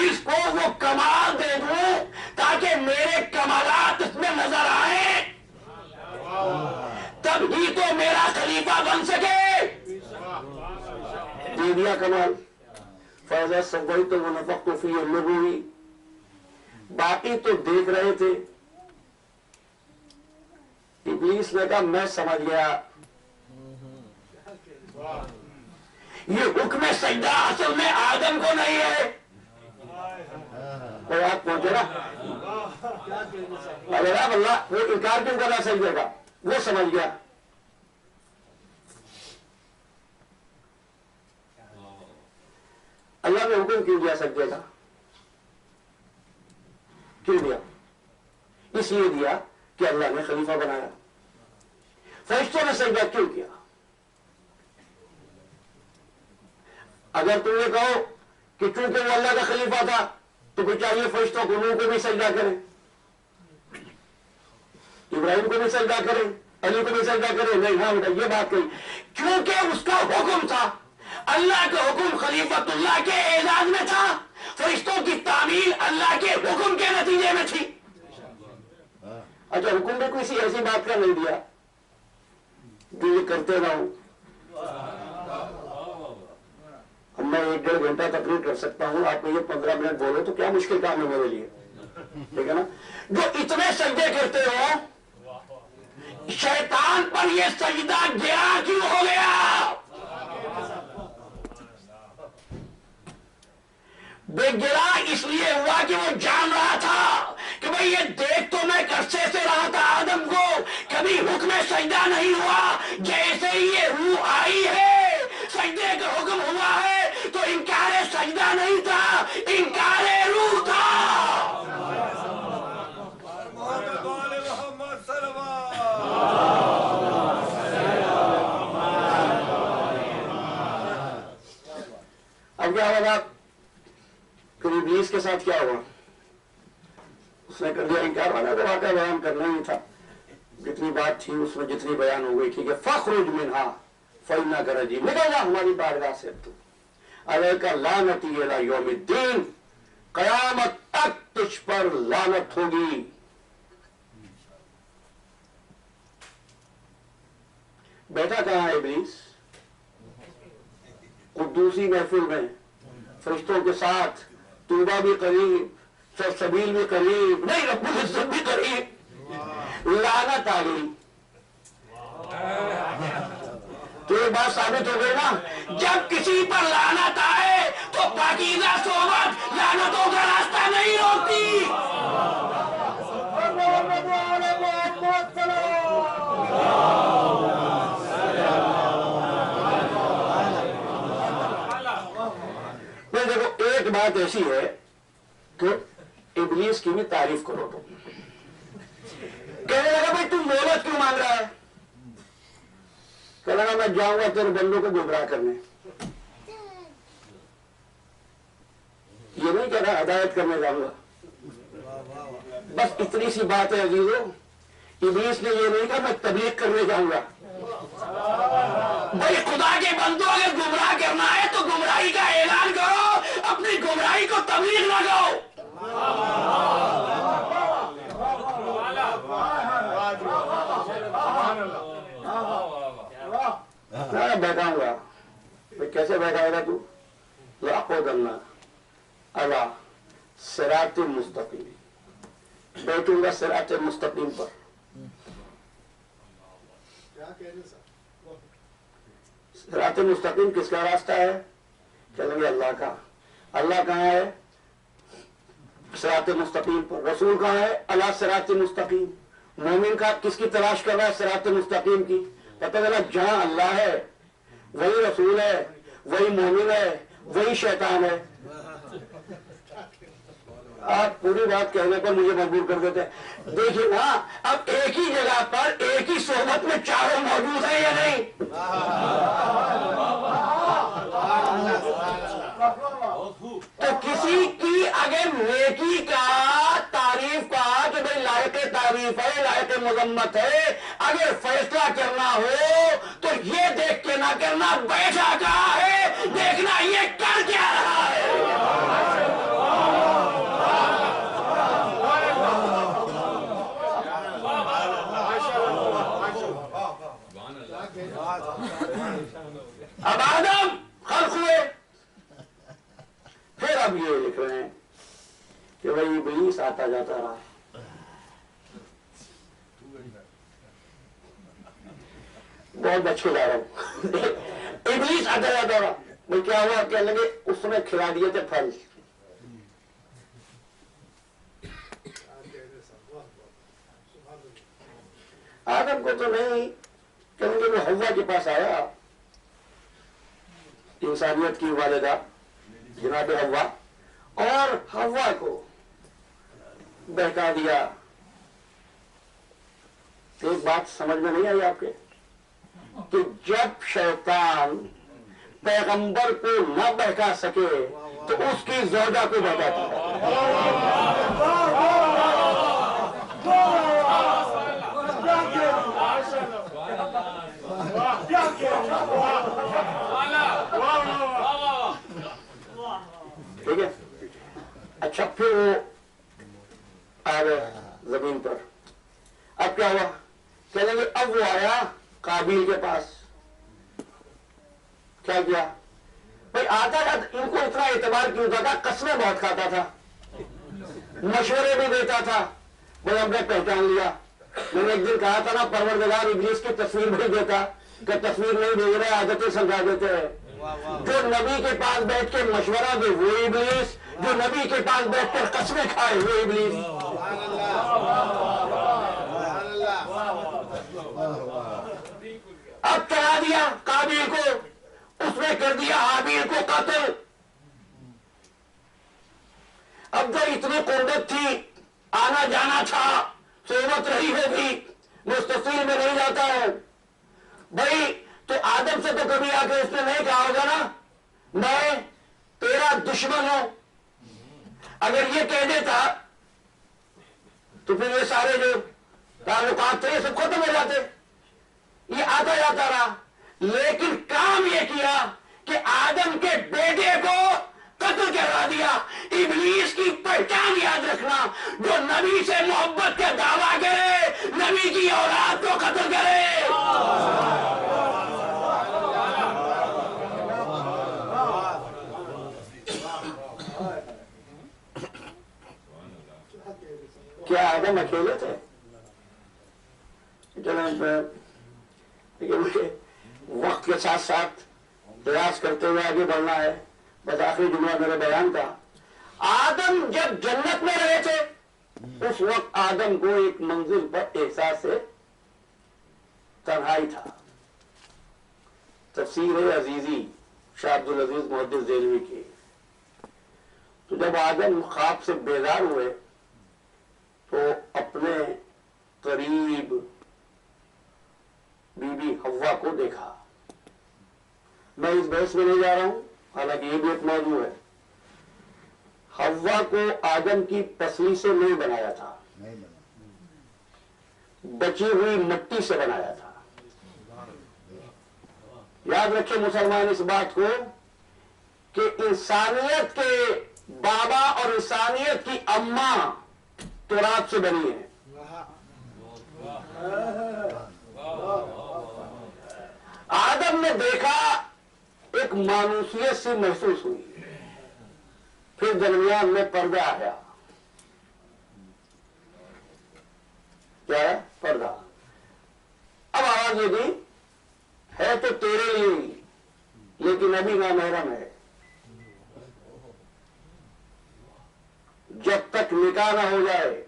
Speaker 1: اس کو وہ کمال دے دوں تاکہ میرے کمالات اس میں نظر آئیں، تب ہی تو میرا خلیفہ بن سکے. دے دیا کمال. فَإِذَا سَوَّيْتُهُ وَنَفَخْتُ فِيهِ مِن رُوحِي. باقی تو دیکھ رہے تھے. ابلیس نے کہا میں سمجھ گیا، یہ حکم سجدہ اصل میں آدم کو نہیں ہے. اور آپ پہنچے نا اللہ، وہ انکار کیوں کرنا سجدے کا؟ وہ سمجھ گیا. اللہ نے حکم کیوں دیا سجدے کا؟ کیوں دیا؟ اس لیے دیا کہ اللہ نے خلیفہ بنایا. فرشتوں نے سجدہ کیوں کیا؟ اگر تم یہ کہو کہ چونکہ وہ اللہ کا خلیفہ تھا تو پھر چاہیے فرشتوں کو نوح کو بھی سجدہ کریں، ابراہیم کو بھی سجدہ کریں، علی کو بھی سجدہ کریں؟ نہیں، ہاں بیٹا یہ بات کہی کیونکہ اس کا حکم تھا، اللہ کا حکم خلیفۃ اللہ کے اعزاز میں تھا، فرشتوں کی تعمیل اللہ کے حکم کے نتیجے میں تھی۔ اچھا حکم میں کسی ایسی بات کا نہیں دیا جو یہ کرتے نہ ہوں۔ اب میں 1.5 گھنٹہ تقریر کر سکتا ہوں، آپ یہ 15 منٹ بولو تو کیا مشکل کام ہے میرے لیے، ٹھیک ہے نا؟ جو اتنے سجدے کرتے ہو، شیطان پر یہ سجدہ گرا کیوں ہو گیا؟ بے گرا اس لیے ہوا کہ وہ جان رہا تھا کہ بھئی یہ دیکھ تو میں عرصے سے رہا تھا آدم کو، کبھی حکم سجدہ نہیں ہوا، جیسے ہی یہ روح آئی ہے سجدے کا حکم ہوا ہے تو انکار سجدہ نہیں تھا، انکار روح تھا۔ اب کیا ہوگا؟ پھر ابلیس کے ساتھ کیا ہوا؟ اس نے کر دیا انکار، والا تو واقعہ بیان کرنا ہی تھا، جتنی بات تھی اس میں جتنی بیان ہو گئی، ٹھیک ہے۔ فَاخْرُجْ مِنْهَا فَإِنَّكَ رَجِيمٌ، نکل جا ہماری بارگاہ سے، تو عَلَيْكَ لَعْنَتِي إِلَىٰ يَوْمِ الدِّينِ، قیامت تک تجھ پر لعنت ہوگی۔ بیٹھا کہاں ہے ابلیس؟ قدوسی محفل میں، فرشتوں کے ساتھ، توبہ بھی قریب، سبیل بھی قریب، نہیں رب العزت بھی قریب، لعنت آ گئی۔ تو یہ بات ثابت ہو گئی نا، جب کسی پر لعنت آئے تو پاکیزہ صحبت لعنتوں کا راستہ نہیں روکتی۔ دیکھو ایک بات ایسی ہے کہ ابلیس کی بھی تعریف کرو، تو کہنے لگا بھائی تم مہلت کیوں مانگ رہا ہے؟ کہنے لگا میں جاؤں گا تیرے بندوں کو گمراہ کرنے، یہ نہیں کہہ رہا ہدایت کرنے جاؤں گا، بس اتنی سی بات ہے عزیزو۔ ابلیس نے یہ نہیں کہا میں تبلیغ کرنے جاؤں گا۔ بھائی خدا کے بندوں اگر گمراہ کرنا ہے تو گمراہی کا اعلان کرو، اپنی گمراہی کو تبلیغ نہ کرو۔ میں بیٹھاؤں گا، کیسے بیٹھائے گا تو؟ لَأَقْعُدَنَّ عَلَىٰ صِرَاطٍ مُسْتَقِيمٍ، بیٹھوں گا صراط مستقیم پر۔ صراط مستقیم کس کا راستہ ہے؟ چلیں گے اللہ کا۔ اللہ کہاں ہے؟ صراط مستقیم پر۔ رسول کہاں ہے؟ علی صراط مستقیم۔ مومن کا کس کی تلاش کر رہا ہے؟ صراط مستقیم کی۔ پتہ چلا جہاں اللہ ہے وہی رسول ہے، وہی مومن ہے، وہی شیطان ہے۔ آپ پوری بات کہنے پر مجھے مجبور کر دیتے ہیں۔ دیکھیے نا، اب ایک ہی جگہ پر ایک ہی صحبت میں چاروں موجود ہیں یا نہیں؟ تو کسی کی اگر نیکی کا تعریف کا کہ بھئی لائق تعریف ہے، لائق مذمت ہے، اگر فیصلہ کرنا ہو تو یہ دیکھ کے نہ کرنا بیٹھا کہاں ہے، دیکھنا یہ کر کیا رہا ہے۔ اب آدم خلق ہوئے، پھر اب یہ لکھ رہے ہیں کہ بھئی ابلیس آتا جاتا رہا، بہت بچ کے جا رہا ہوں۔ ابلیس آتا جاتا رہا، بھئی کیا ہوا؟ کہنے لگے اس نے کھلا دیے تھے پھل۔ آدم کو تو نہیں، کہیں گے وہ حوا کے پاس آیا، انسانیت کی والدہ جناب حوا، اور حوا کو بہکا دیا۔ ایک بات سمجھ میں نہیں آئی آپ کے کہ جب شیطان پیغمبر کو نہ بہکا سکے تو اس کی زوجہ کو بہکاتا ہے. ٹھیک ہے. اچھا پھر وہ آ گئے زمین پر. اب کیا ہوا؟ کہنے لگے اب وہ آیا قابیل کے پاس. کیا کیا بھائی؟ آتا تھا ان کو اتنا اعتبار کیوں تھا؟ قسمیں بہت کھاتا تھا, مشورے بھی دیتا تھا. بھائی ہم نے پہچان لیا. میں نے ایک دن کہا تھا نا, پروردگار ابلیس کی تصویر بھیج دیتا کہ تصویر نہیں بھیج رہے, عادتیں سمجھا دیتے ہیں. جو نبی کے پاس بیٹھ کے مشورہ دے وہ ابلیس, جو نبی کے پاس بیٹھ کر قسمیں کھائے وہ ابلیس. اب چڑھا دیا قابیل کو, اس نے کر دیا حابیل کو قتل. اب جو اتنی قربت تھی, آنا جانا تھا, صحبت رہی ہوگی, مستفیل میں نہیں جاتا ہے بھائی, تو آدم سے تو کبھی آ کے اس نے نہیں کہا ہوگا نا میں تیرا دشمن ہوں. اگر یہ کہہ دیتا تو پھر یہ سارے جو تعلقات تھے سب ختم ہو جاتے. یہ آتا جاتا رہا, لیکن کام یہ کیا کہ آدم کے بیٹے کو قتل کروا دیا. ابلیس کی پہچان یاد رکھنا, جو نبی سے محبت کا دعویٰ کرے, نبی کی اولاد کو قتل کرے. کیا آدم اکیلے تھے؟ وقت کے ساتھ ساتھ پریاس کرتے ہوئے آگے بڑھنا ہے. بس آخری جملہ میرے بیان کا, آدم جب جنت میں رہے تھے اس وقت آدم کو ایک منزل پر احساس تنہائی تھا. تفسیر عزیزی شاہ عبد العزیز محدث دہلوی کی. تو جب آدم خواب سے بیدار ہوئے تو اپنے قریب بی بی حوا کو دیکھا. میں اس بحث میں نہیں جا رہا ہوں, حالانکہ یہ بھی ایک موضوع ہے. حوا کو آدم کی پسلی سے نہیں بنایا تھا, بچی ہوئی مٹی سے بنایا تھا. یاد رکھیں مسلمان اس بات کو کہ انسانیت کے بابا اور انسانیت کی اماں تراب سے بنی ہے. آدم نے دیکھا, ایک مانوسیت سی محسوس ہوئی, پھر درمیان میں پردہ آیا. کیا ہے؟ پردہ. اب آواز یہ دی ہے تو تیرے لیے ہی, لیکن ابھی نامحرم ہے. جب تک نکاح نہ ہو جائے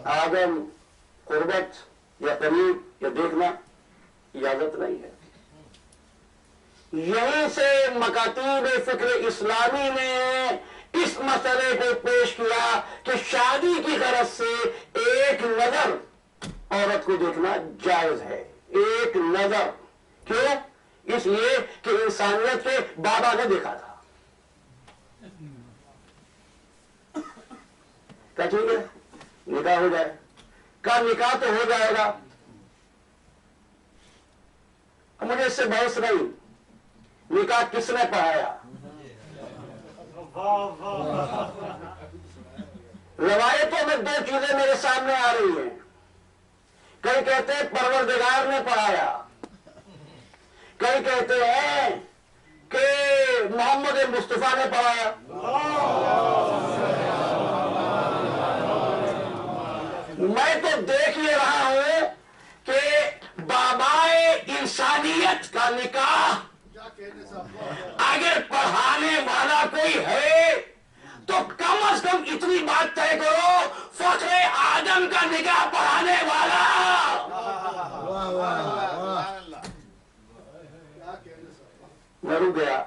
Speaker 1: آدم قربت یا قریب یا دیکھنا اجازت نہیں ہے. یہیں سے مکاتیب فکر اسلامی نے اس مسئلے کو پیش کیا کہ شادی کی غرض سے ایک نظر عورت کو دیکھنا جائز ہے. ایک نظر. کیوں؟ اس لیے کہ انسانیت کے بابا نے دیکھا تھا. کیا ٹھیک ہے نکاح ہو جائے؟ کا نکاح تو ہو جائے گا. مجھے اس سے بحث نہیں, نکاح کس نے پڑھایا؟ روایتوں میں دو چیزیں میرے سامنے آ رہی ہیں. کئی کہتے ہیں پروردگار نے پڑھایا, کئی کہتے ہیں کہ محمد مصطفیٰ نے پڑھایا. میں تو دیکھ یہ رہا ہوں کہ بابائے انسانیت کا نکاح اگر پڑھانے والا کوئی ہے تو کم از کم اتنی بات طے کرو, فخر آدم کا نکاح پڑھانے والا. میں رک گیا.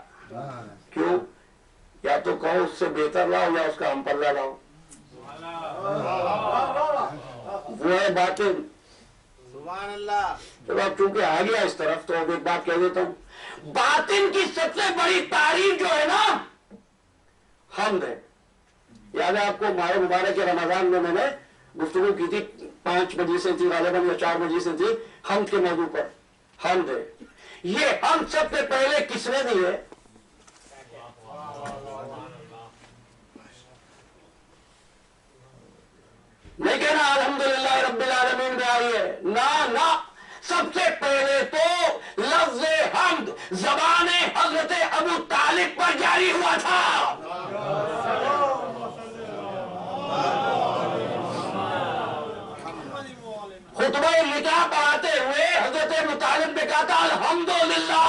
Speaker 1: کیوں؟ یا تو کہو اس سے بہتر لاؤ یا اس کا ہم پلہ لاؤ. وہ ہے باتیں.
Speaker 2: سبحان اللہ.
Speaker 1: جب آپ چونکہ آ گیا اس طرف تو اب ایک بات کہہ دیتا ہوں. باطن کی سب سے بڑی تعریف جو ہے نا حمد ہے. یاد ہے آپ کو ماہ مبارک کے رمضان میں نے گفتگو کی تھی 5 مجلسیں تھی غالباً یا 4 مجلسیں تھی حمد کے موضوع پر. حمد ہے. یہ حمد سب سے پہلے کس نے دی ہے؟ نہیں کہنا الحمدللہ رب العالمین میں آئی ہے، نہ سب سے پہلے تو لفظ حمد زبان حضرت ابو طالب پر جاری ہوا تھا. خطبہ نکاح پڑھاتے ہوئے حضرت ابو طالب نے کہا تھا الحمدللہ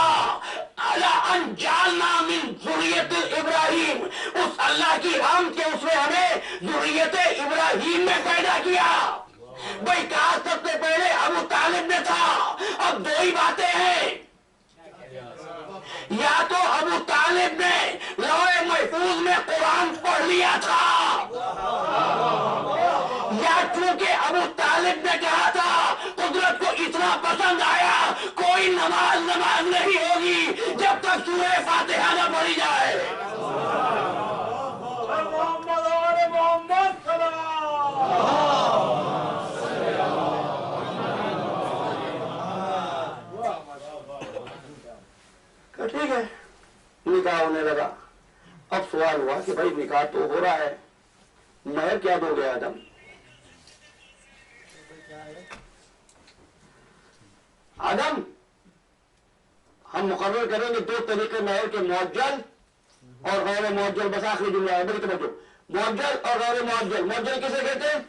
Speaker 1: علی ان جعلنا من ذریت ابراہیم، اس اللہ کی حمد کہ اس نے ہمیں ذریت ابراہیم میں پیدا کیا. بھائی کہا سب سے پہلے ابو طالب نے تھا. اب 2 ہی باتیں ہیں، یا تو ابو طالب نے لوح محفوظ میں قرآن پڑھ لیا تھا، یا چونکہ ابو طالب نے کہا تھا قدرت کو اتنا پسند آیا کوئی نماز نہیں ہوگی جب تک سورہ فاتحہ نہ پڑھی جائے.
Speaker 2: محمد آل محمد
Speaker 1: ٹھیک ہے. نکاح ہونے لگا. اب سوال ہوا کہ بھائی نکاح تو ہو رہا ہے، مہر کیا دو گے آدم؟ آدم ہم مقرر کریں گے 2 طریقے مہر کے، معجل اور غیر معجل. بس آخری جملہ ہے، بڑی توجہ. معجل اور غیر معجل. معجل کسے کہتے ہیں؟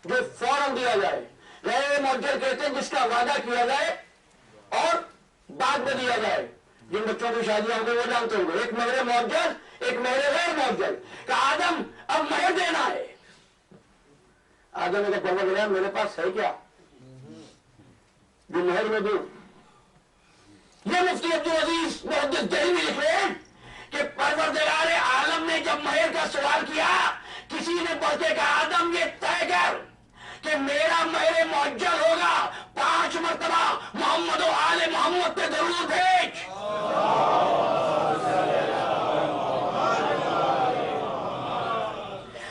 Speaker 1: جو فوراً دیا جائے. غیر معجل کہتے ہیں جس کا وعدہ کیا جائے اور بعد میں دیا جائے. جن بچوں کی شادیاں ہوں گی وہ جانتے ہوں گے، ایک مہر معجل ایک مہر غیر معجل. کہ آدم اب مہر دینا ہے. آدم نے کہا پروردگار میرے پاس ہے کیا جو مہر میں دوں؟ یہ مفتی عبدالعزیز محدث دہلوی میں لکھ رہے ہیں کہ پروردگار عالم نے جب مہر کا سوال کیا، کسی نے پڑھ کے کہا آدم یہ طے کر کہ میرا مہر معجل ہوگا 5 مرتبہ محمد و آل محمد پہ درود بھیج.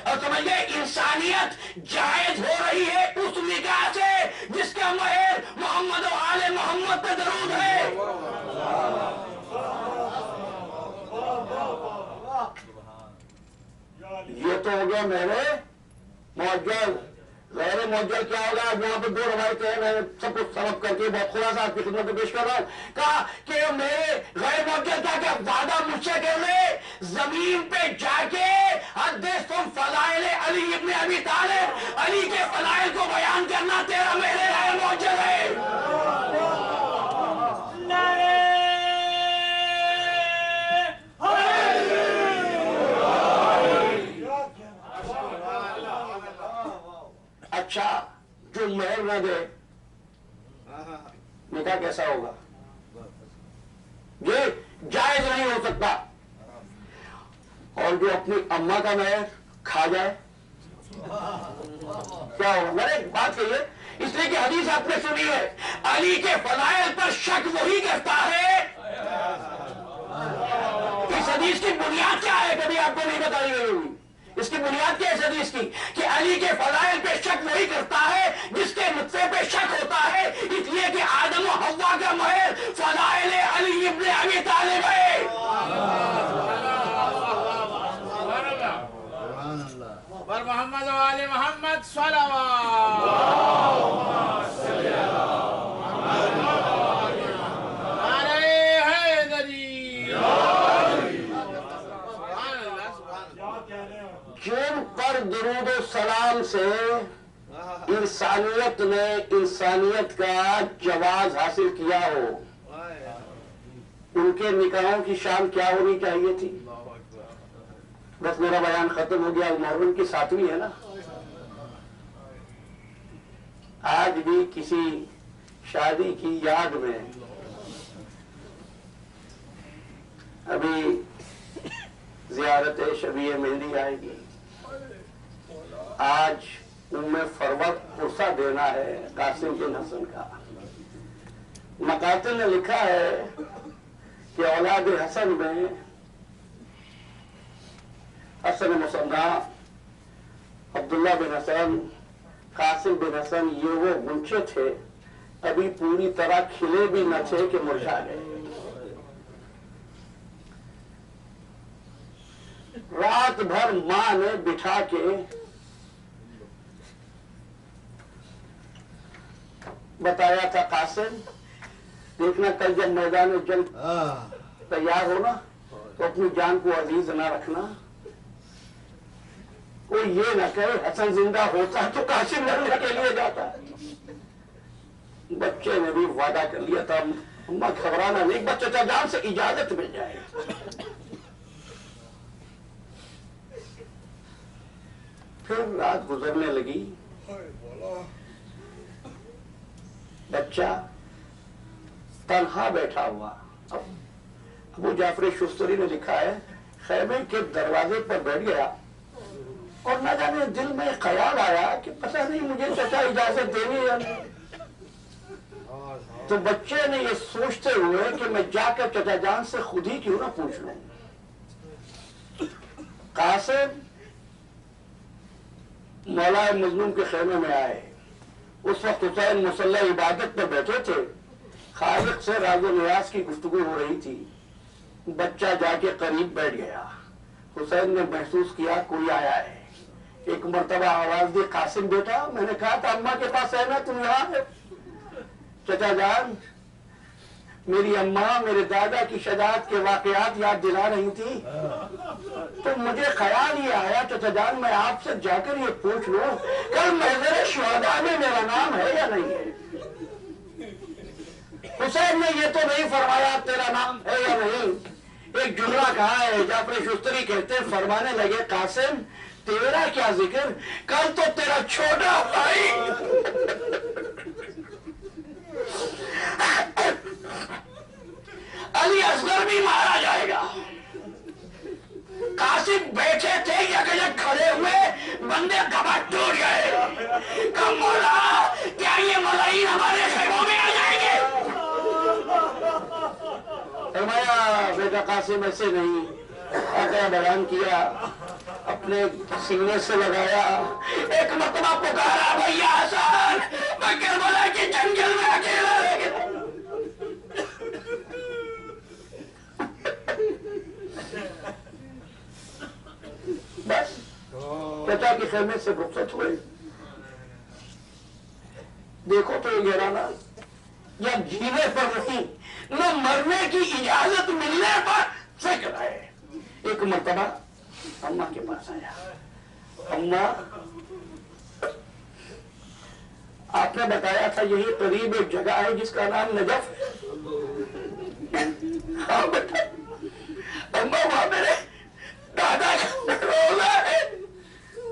Speaker 1: اور سمجھے انسانیت جائز ہو رہی ہے اس نکاح سے جس کا مہر محمد و آل محمد پہ درود ہے. یہ تو ہو گیا میرے معجل. غیر معجل کیا ہوگا؟ یہاں پہ 2 روایتیں ہیں، میں سب کچھ سبق کر کے بہت خلاصہ آپ کی خدمت میں پیش کر رہا ہوں. کہا کہ میرے غیر معجل کیا وعدہ مجھ سے کر لے، زمین پہ جا کے حدث تم فضائل علی ابن ابی طالب، علی کے فضائل کو بیان کرنا تیرا میرے غیر معجل ہے. اچھا جو مہر نہ دے نکاح کیسا ہوگا؟ یہ جائز نہیں ہو سکتا. اور جو اپنی اماں کا مہر کھا جائے کیا ہوگا؟ میں نے ایک بات کہی ہے اس لیے کہ حدیث آپ نے سنی ہے، علی کے فضائل پر شک وہی کرتا ہے. اس حدیث کی بنیاد کیا ہے؟ کبھی آپ کو نہیں بتائی گئی ہوگی. اس کی بنیاد کیا ہے اس حدیث کی؟ کہ علی کے فضائل پہ شک وہی کرتا ہے جس کے نطفے پہ شک ہوتا ہے. اس لیے کہ آدم و حوا کا مہر فضائل علی ابن ابی طالب ہے.
Speaker 2: پر محمد و آل محمد صلوات. نعرہ حیدری.
Speaker 1: جن پر درود و سلام سے انسانیت نے انسانیت کا جواز حاصل کیا ہو، ان کے نکاحوں کی شان کیا ہونی چاہیے تھی؟ بس میرا بیان ختم ہو گیا. محرم کی 7ویں ہے نا. آج بھی کسی شادی کی یاد میں ابھی زیارت شبیہ مہندی آئے گی. آج فروت پرسہ دینا ہے قاسم بن حسن کا. مقاتل نے لکھا ہے کہ کہ اولاد حسن میں حسن مصنع، عبداللہ بن حسن، قاسم بن حسن، یہ وہ گنچے تھے ابھی پوری طرح کھلے بھی نہ تھے کہ مرجھا گئے. رات بھر ماں نے بٹھا کے بتایا تھا، قاسم دیکھنا کل جب میدان جنگ تیار ہونا تو اپنی جان کو عزیز نہ رکھنا. وہ یہ نہ کہے حسن زندہ ہوتا تو قاسم لڑنے کے لیے جاتا. بچے نے بھی وعدہ کر لیا تھا، اماں گھبرانا نہیں، بس چچا جان سے اجازت مل جائے. پھر رات گزرنے لگی، بچہ تنہا بیٹھا ہوا. ابو جعفر شستری نے لکھا ہے خیمے کے دروازے پر بیٹھ گیا اور نہ جانے دل میں خیال آیا کہ پتہ نہیں مجھے چچا اجازت دینی یا نہیں. تو بچے نے یہ سوچتے ہوئے کہ میں جا کر چچا جان سے خود ہی کیوں نہ پوچھ لوں. قاسم مولا مظلوم کے خیمے میں آئے. اس وقت حسین مسلح عبادت پر بیٹھے تھے، خالق سے راز و نیاز کی گفتگو ہو رہی تھی. بچہ جا کے قریب بیٹھ گیا. حسین نے محسوس کیا کوئی آیا ہے. ایک مرتبہ آواز دی، قاسم بیٹا. میں نے کہا تھا اماں کے پاس ہے نا، تم یہاں ہے؟ چچا جان میری اماں میرے دادا کی شجاعت کے واقعات یاد دلا رہی تھی تو مجھے خیال یہ آیا چچا جان میں آپ سے جا کر یہ پوچھ لوں کل محضر شہداء میں میرا نام ہے یا نہیں ہے. حسین نے یہ تو نہیں فرمایا تیرا نام ہے یا نہیں. ایک جملہ کہا ہے، جعفر شستری کہتے ہیں فرمانے لگے قاسم تیرا کیا ذکر، کل تو تیرا چھوٹا بھائی علی اصغر بھی مارا جائے گا. قاسم بیٹھے تھے یک کھڑے ہوئے، بندے کباڑ ٹوٹ گئے. کم مولا کیا یہ ملائین ہمارے خیموں میں آ جائیں گے؟ فرمایا بیٹا قاسم ایسے نہیں. آقا بیان کیا، اپنے سینے سے لگایا، ایک مرتبہ پکارا بھیا حسن میں کربلا کے جنگل میں اکیلا رہ گیا. بس چچا کے خیمے سے رخصت ہوئے. دیکھو تو یہ گرانا یا جینے پر نہیں نہ مرنے کی اجازت ملنے پر فکر ہے. ایک مرتبہ اماں کے پاس آیا. اماں آپ نے بتایا تھا یہی قریب ایک جگہ ہے جس کا نام نجف ہے. ہاں بیٹا اماں وہاں میرے دادا کا روزہ ہے.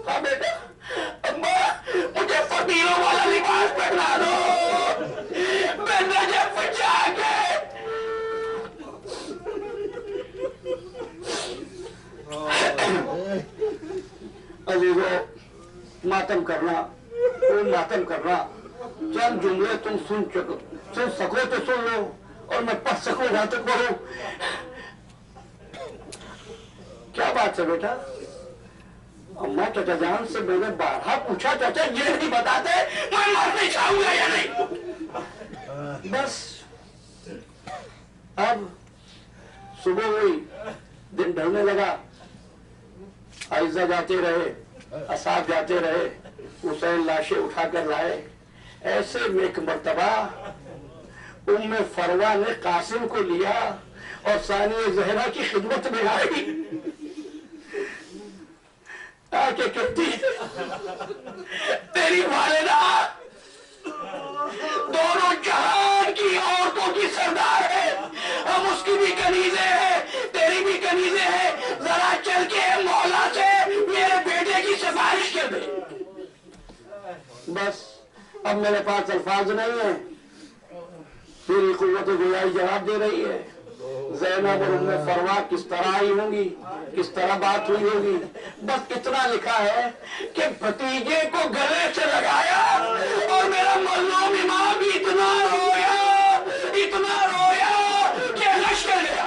Speaker 1: ہاں بیٹا اماں مجھے فقیروں والا لباس پہنا دو، میں نجف جا کے عزیزو ماتم کرنا، کوئی ماتم کرنا. چند جملے تم سن سکو تو سن لو اور میں پڑھ سکوں گا تو پڑھوں. کیا بات ہے بیٹا؟ اماں چچا جان سے میں نے بارہا پوچھا چچا یہ نہیں بتاتے میں مرنے چاہوں گا یا نہیں. بس اب صبح ہوئی، دن ڈھلنے لگا. عائزہ جاتے رہے، اصحاب جاتے رہے، حسین لاشیں اٹھا کر لائے. ایسے میں ایک مرتبہ ام فروا نے قاسم کو لیا اور ثانیہ زہرا کی خدمت میں آئی. آ کے کہتی تیری والدہ دونوں جہان کی عورتوں کی سردار ہے، ہم اس کی بھی کنیزیں ہیں تیری بھی کنیزیں ہیں، ذرا چل کے مولا سے میرے بیٹے کی سفارش کر دے. بس اب میرے پاس الفاظ نہیں ہیں. پوری قوت گویائی جواب دے رہی ہے. زینب اور ام فروا کس طرح آئی ہوں گی، کس طرح بات ہوئی ہوگی. بس اتنا لکھا ہے کہ بھتیجے کو گلے سے لگایا اور میرا مظلوم امام اتنا رویا کہ رش کر گیا.